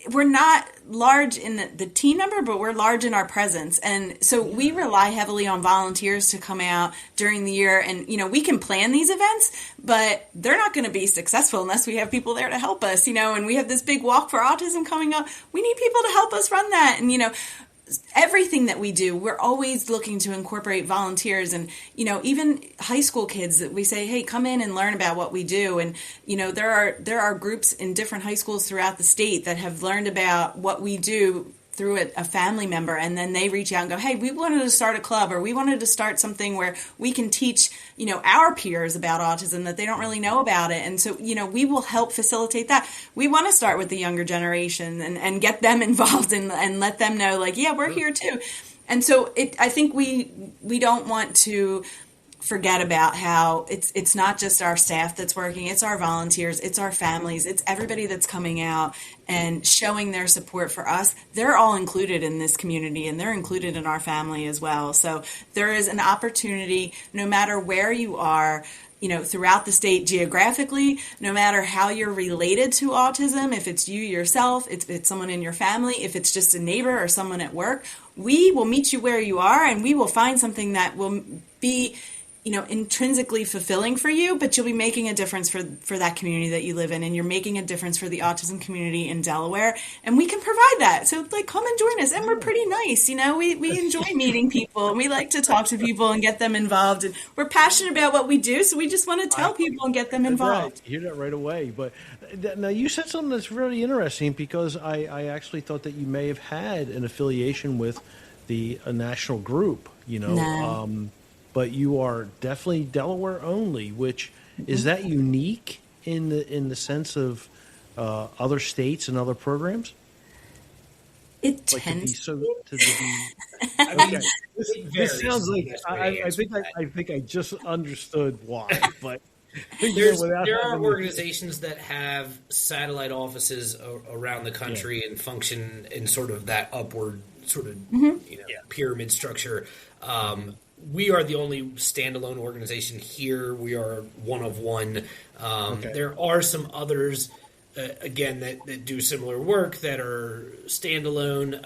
we're not large in the team number, but we're large in our presence. And so we rely heavily on volunteers to come out during the year. And, we can plan these events, but they're not going to be successful unless we have people there to help us, and we have this big walk for autism coming up. We need people to help us run that. And, everything that we do, we're always looking to incorporate volunteers and, even high school kids that we say, hey, come in and learn about what we do. And, there are groups in different high schools throughout the state that have learned about what we do through a family member, and then they reach out and go, hey, we wanted to start a club, or we wanted to start something where we can teach, our peers about autism that they don't really know about it. And so, we will help facilitate that. We want to start with the younger generation and get them involved and let them know, like, yeah, we're here too. And so I think we don't want to forget about how it's not just our staff that's working, it's our volunteers, it's our families, it's everybody that's coming out and showing their support for us. They're all included in this community and they're included in our family as well. So there is an opportunity, no matter where you are, throughout the state geographically, no matter how you're related to autism, if it's you yourself, it's someone in your family, if it's just a neighbor or someone at work, we will meet you where you are and we will find something that will be intrinsically fulfilling for you, but you'll be making a difference for that community that you live in, and you're making a difference for the autism community in Delaware, and we can provide that. So come and join us. And we're pretty nice. We enjoy meeting people and we like to talk to people and get them involved, and we're passionate about what we do. So we just want to tell people and get them involved. Right. You hear that right away. But now you said something that's really interesting, because I actually thought that you may have had an affiliation with a national group, No. But you are definitely Delaware only, which is that unique in the sense of other states and other programs? It tends to be. Okay. This sounds like I think I just understood why, but. There are organizations that have satellite offices around the country and function in sort of that upward sort of pyramid structure. We are the only standalone organization here. We are one of one. There are some others, again, that do similar work that are standalone.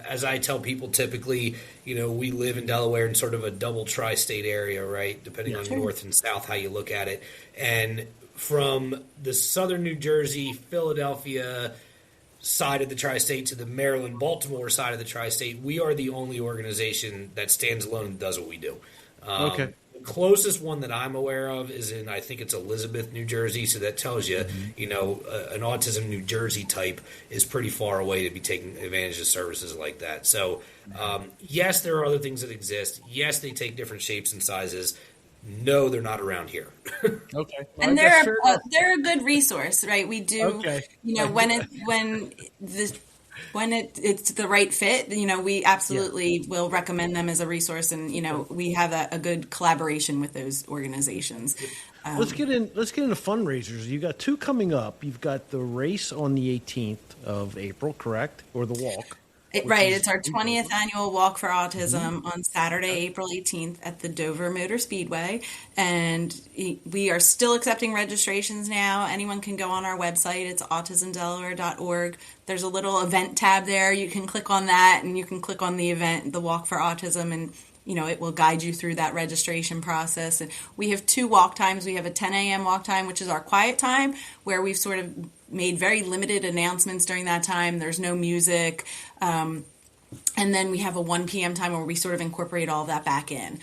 As I tell people, typically, we live in Delaware in sort of a double tri-state area, right? Depending on north and south, how you look at it. And from the southern New Jersey, Philadelphia side of the tri-state to the Maryland, Baltimore side of the tri-state, we are the only organization that stands alone and does what we do. The closest one that I'm aware of is in, I think it's Elizabeth, New Jersey. So that tells you, an Autism New Jersey type is pretty far away to be taking advantage of services like that. So, yes, there are other things that exist. Yes, they take different shapes and sizes. No, they're not around here. Okay. Well, And I guess fair enough. they're a good resource, Well, and I guess fair enough. they're a good resource, right? We do, Okay. when it's the right fit, we absolutely will recommend them as a resource, and we have a good collaboration with those organizations. Let's get into fundraisers. You got two coming up. You've got the race on the 18th of April, correct? Or the walk. Right, it's our 20th annual Walk for Autism on Saturday, April 18th at the Dover Motor Speedway. And we are still accepting registrations now. Anyone can go on our website. It's autismdelaware.org. There's a little event tab there. You can click on that, and you can click on the event, the Walk for Autism, and it will guide you through that registration process. And we have two walk times. We have a 10 a.m. walk time, which is our quiet time, where we've sort of made very limited announcements during that time. There's no music. And then we have a 1 p.m. time where we sort of incorporate all of that back in.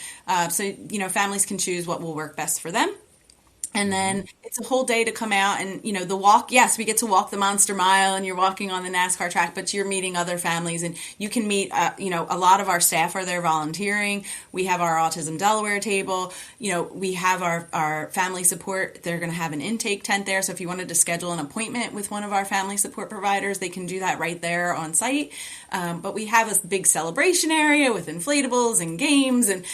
So families can choose what will work best for them. And then it's a whole day to come out and, the walk. Yes, we get to walk the Monster Mile and you're walking on the NASCAR track, but you're meeting other families and you can meet, a lot of our staff are there volunteering. We have our Autism Delaware table. We have our family support. They're going to have an intake tent there. So if you wanted to schedule an appointment with one of our family support providers, they can do that right there on site. But we have a big celebration area with inflatables and games. And,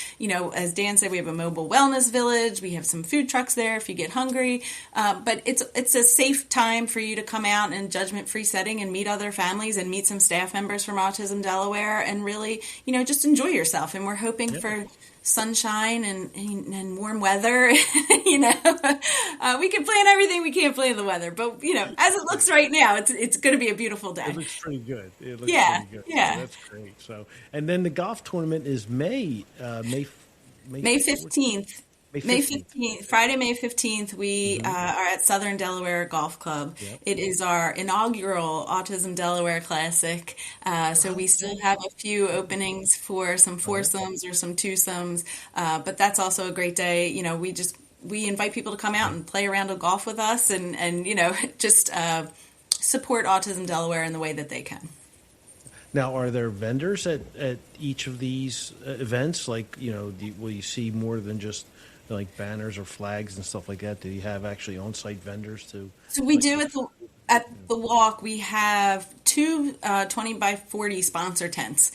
as Dan said, we have a mobile wellness village. We have some food trucks there if you get hungry. But it's a safe time for you to come out in a judgment-free setting and meet other families and meet some staff members from Autism Delaware and really, just enjoy yourself. And we're hoping for sunshine and warm weather. We can plan everything. We can't plan the weather, but as it looks right now, it's going to be a beautiful day. It looks pretty good. Pretty good. Yeah. That's great. So, and then the golf tournament is May 15th. May 15th, Friday, May 15th, we are at Southern Delaware Golf Club. Yep. It is our inaugural Autism Delaware Classic. So we still have a few openings for some foursomes or some twosomes. But that's also a great day. We invite people to come out and play a round of golf with us and just support Autism Delaware in the way that they can. Now, are there vendors at each of these events? Like, will you see more than just like banners or flags and stuff like that? Do you have actually on-site vendors too? So we do at the walk. We have two 20 by 40 sponsor tents.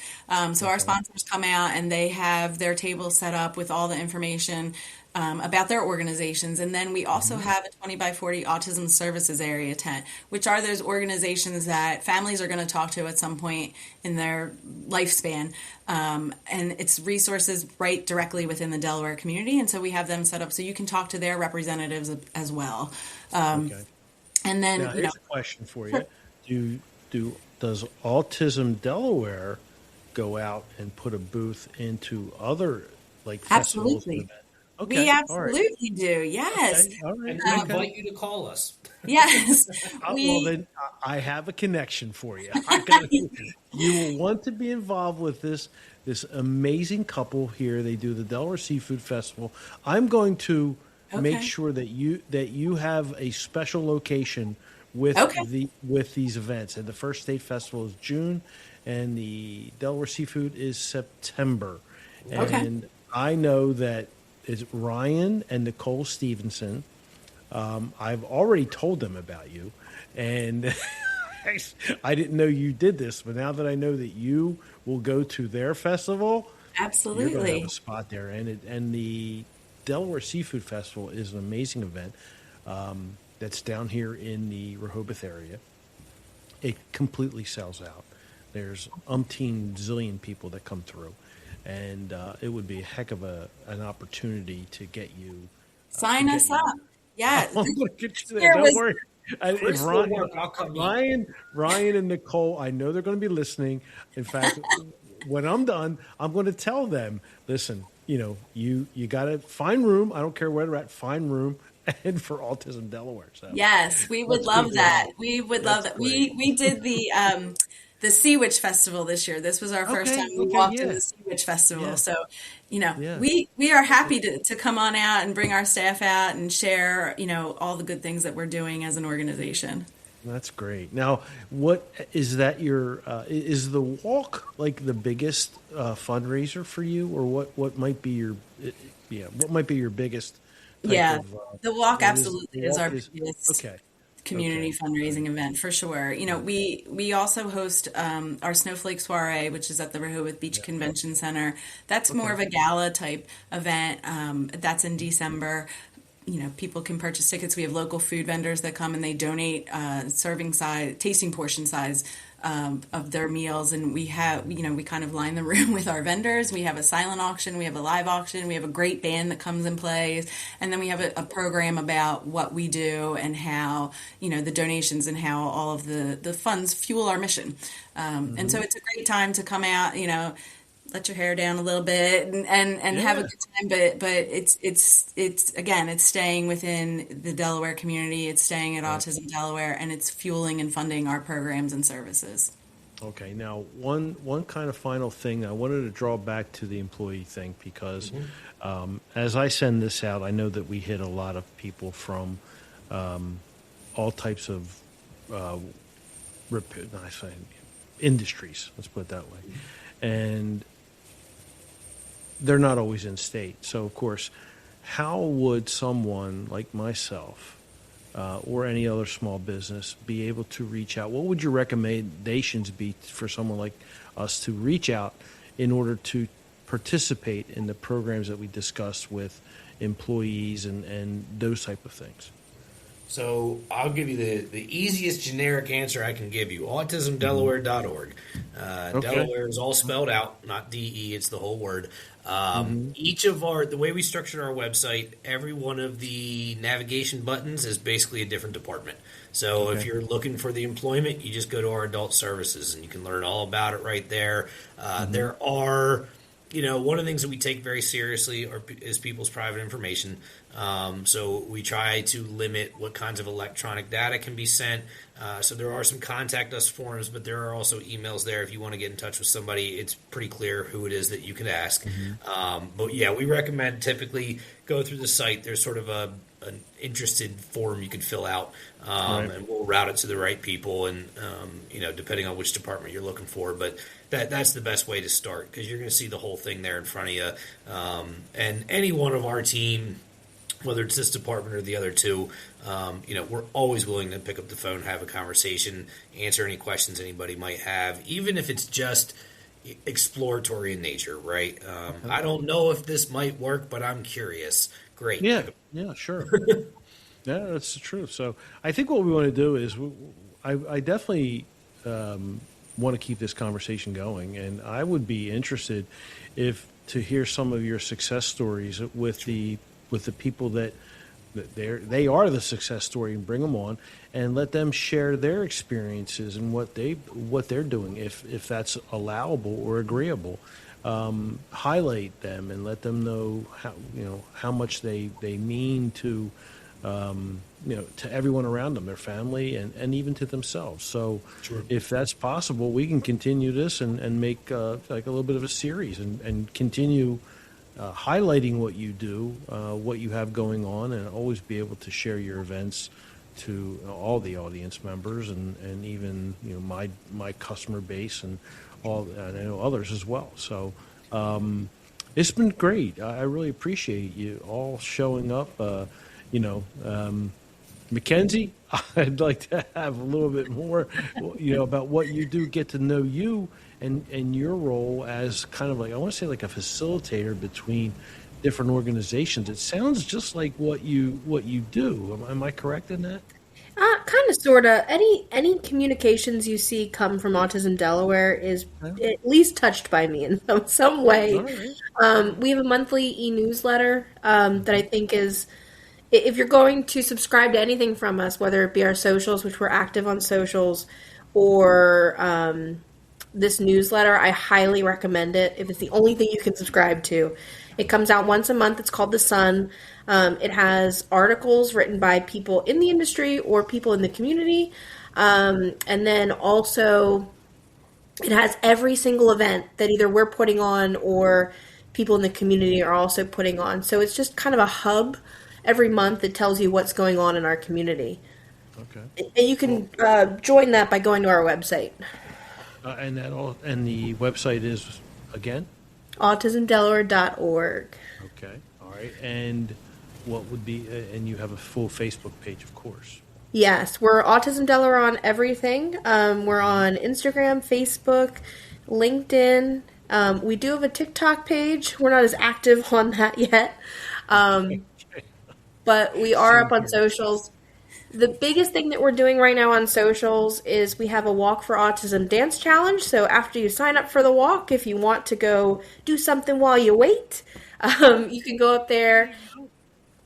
So our sponsors come out and they have their tables set up with all the information about their organizations. And then we also have a 20 by 40 autism services area tent, which are those organizations that families are going to talk to at some point in their lifespan. And it's resources right directly within the Delaware community. And so we have them set up so you can talk to their representatives as well. And then, now, here's a question for you. Does Autism Delaware go out and put a booth into other festivals? Absolutely. Okay. We absolutely do. Yes. Okay. All right. And we invite you to call us. Yes. Well, then I have a connection for you. You will want to be involved with this amazing couple here. They do the Delaware Seafood Festival. I'm going to make sure that you have a special location with these events. And the first state festival is June, and the Delaware Seafood is September. And I know that it's Ryan and Nicole Stevenson. I've already told them about you, and I didn't know you did this, but now that I know that you will go to their festival, absolutely, you're going to have a spot there. And the Delaware Seafood Festival is an amazing event that's down here in the Rehoboth area. It completely sells out. There's umpteen zillion people that come through. And it would be a heck of an opportunity to get you. Sign us up. Yeah. I'm going to get you there. Don't worry. Ryan and Nicole, I know they're going to be listening. In fact, when I'm done, I'm going to tell them, listen, you got to find room. I don't care where they're at, find room. And for Autism Delaware. So yes, we would love that. We would love that. We did the Sea Witch Festival this year. This was our first time we walked in the Sea Witch Festival. Yeah. So, we are happy to come on out and bring our staff out and share, all the good things that we're doing as an organization. That's great. Now, what is that is the walk like the biggest fundraiser for you, or what might be your, what might be your biggest type Yeah, of, the walk the absolutely is walk our biggest okay. community Okay. fundraising event for sure. We also host our Snowflake Soiree, which is at the Rehoboth Beach Convention Center. That's more of a gala type event. That's in December. People can purchase tickets. We have local food vendors that come and they donate serving size, tasting portion size of their meals, and we kind of line the room with our vendors. We have a silent auction, we have a live auction, we have a great band that comes and plays, and then we have a program about what we do and how the donations and how all of the funds fuel our mission. And so it's a great time to come out, let your hair down a little bit and have a good time. But it's again, it's staying within the Delaware community. It's staying at Autism Delaware, and it's fueling and funding our programs and services. Okay. Now, one kind of final thing, I wanted to draw back to the employee thing because as I send this out, I know that we hit a lot of people from all types of industries. Let's put it that way, and they're not always in state. So, of course, how would someone like myself or any other small business be able to reach out? What would your recommendations be for someone like us to reach out in order to participate in the programs that we discussed with employees and those type of things? So I'll give you the easiest generic answer I can give you. AutismDelaware.org. Delaware is all spelled out, not DE, it's the whole word. Each of the way we structured our website, every one of the navigation buttons is basically a different department. So if you're looking for the employment, you just go to our adult services and you can learn all about it right there. There are... one of the things that we take very seriously is people's private information. So we try to limit what kinds of electronic data can be sent. So there are some contact us forms, but there are also emails there. If you want to get in touch with somebody, it's pretty clear who it is that you can ask. But yeah, we recommend typically go through the site. There's sort of an interested form you can fill out, and we'll route it to the right people, and depending on which department you're looking for. But that's the best way to start because you're going to see the whole thing there in front of you. And any one of our team, whether it's this department or the other two, we're always willing to pick up the phone, have a conversation, answer any questions anybody might have, even if it's just exploratory in nature, right? I don't know if this might work, but I'm curious. Great. Yeah, sure. Yeah, that's the truth. So I think what we want to do is I definitely want to keep this conversation going, and I would be interested to hear some of your success stories with the people that they are the success story, and bring them on and let them share their experiences and what they're doing, if that's allowable or agreeable. Highlight them and let them know how much they mean to to everyone around them, their family, and even to themselves. So if that's possible, we can continue this and make like a little bit of a series and continue highlighting what you do, what you have going on, and always be able to share your events to all the audience members and even my customer base and I know others as well. So it's been great. I really appreciate you all showing up. Mackenzie, I'd like to have a little bit more, about what you do, get to know you and your role as kind of like, I want to say like a facilitator between different organizations. It sounds just like what you do. Am I correct in that? Kind of, sort of. Any communications you see come from Autism Delaware is at least touched by me in some way. Right. We have a monthly e-newsletter that I think is, if you're going to subscribe to anything from us, whether it be our socials, which we're active on socials, or this newsletter, I highly recommend it. If it's the only thing you can subscribe to. It comes out once a month. It's called The Sun. It has articles written by people in the industry or people in the community. And then also it has every single event that either we're putting on or people in the community are also putting on. So it's just kind of a hub every month that tells you what's going on in our community. Okay. And you can join that by going to our website. And the website is, again? AutismDelaware.org. Okay. All right. And what would be, and you have a full Facebook page, of course. Yes, we're Autism Delaware on everything. We're on Instagram, Facebook, LinkedIn. We do have a TikTok page. We're not as active on that yet. But we are up on socials. The biggest thing that we're doing right now on socials is we have a Walk for Autism dance challenge. So after you sign up for the walk, if you want to go do something while you wait, you can go up there.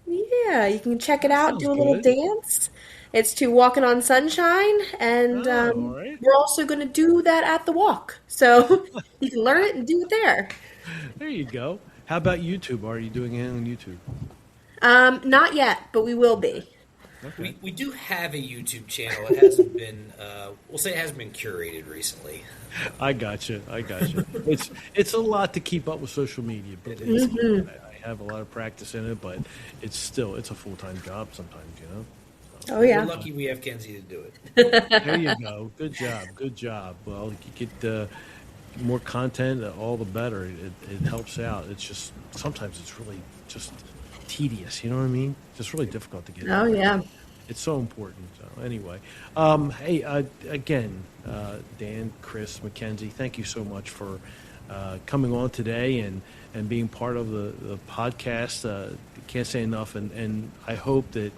Yeah, you can check it out, do a little dance. It's to Walking on Sunshine, and we're also going to do that at the walk. So you can learn it and do it there. There you go. How about YouTube? Are you doing it on YouTube? Not yet, but we will be. Okay. We do have a YouTube channel. It hasn't been, we'll say it hasn't been curated recently. I got you. It's a lot to keep up with social media, but I have a lot of practice in it, but it's a full-time job sometimes, you know? So. Oh, yeah. We're lucky we have Kenzie to do it. There you go. Good job. Well, you get more content, all the better. It helps out. It's just, sometimes it's really just tedious, you know what I mean? Just really difficult to get. Oh, yeah. It's so important. So anyway, hey, again, Dan, Chris, Mackenzie, thank you so much for coming on today and being part of the podcast. Can't say enough, and I hope that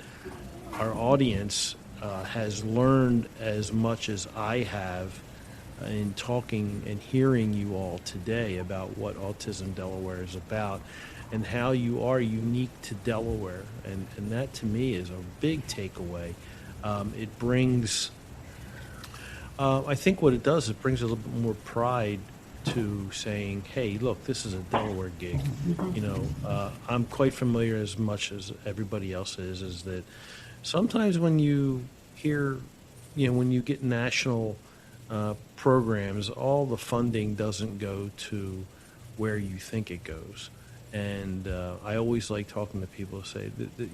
our audience has learned as much as I have in talking and hearing you all today about what Autism Delaware is about and how you are unique to Delaware. And that, to me, is a big takeaway. It brings, I think what it does, it brings a little bit more pride to saying, hey, look, this is a Delaware gig. You know, I'm quite familiar, as much as everybody else is that sometimes when you hear, you know, when you get national programs, all the funding doesn't go to where you think it goes. And I always like talking to people who say that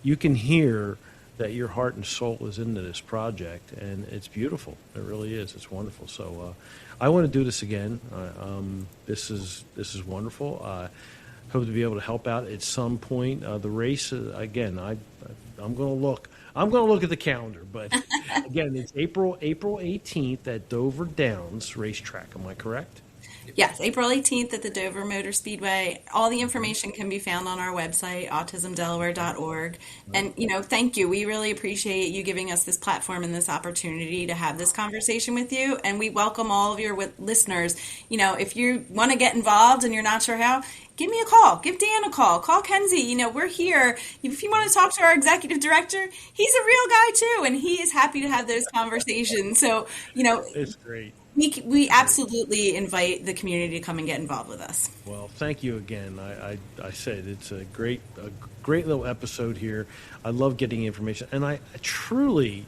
you can hear that your heart and soul is into this project, and it's beautiful. It really is. It's wonderful. So I want to do this again. This is wonderful. I hope to be able to help out at some point. The race, again, I'm going to look. I'm going to look at the calendar, but again, it's April 18th at Dover Downs Racetrack. Am I correct? Yes, April 18th at the Dover Motor Speedway. All the information can be found on our website, autismdelaware.org. And, you know, thank you. We really appreciate you giving us this platform and this opportunity to have this conversation with you. And we welcome all of your listeners. You know, if you want to get involved and you're not sure how, give me a call. Give Dan a call. Call Kenzie. You know, we're here. If you want to talk to our executive director, he's a real guy too, and he is happy to have those conversations. So, you know, it's great. We absolutely invite the community to come and get involved with us. Well, thank you again. I said it's a great little episode here. I love getting information, and I truly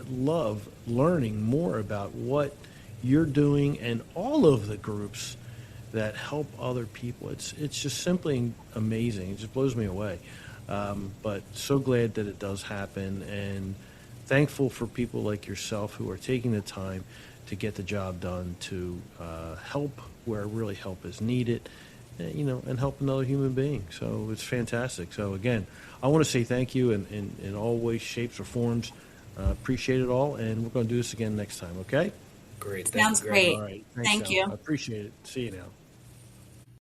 love learning more about what you're doing and all of the groups that help other people. It's just simply amazing. It just blows me away. But so glad that it does happen, and thankful for people like yourself who are taking the time to get the job done, to help where really help is needed, you know, and help another human being. So it's fantastic. So again, I want to say thank you in all ways, shapes, or forms. Appreciate it all, and we're going to do this again next time, okay? Great. Sounds great. All right. Thanks, Thank you. I appreciate it. See you now.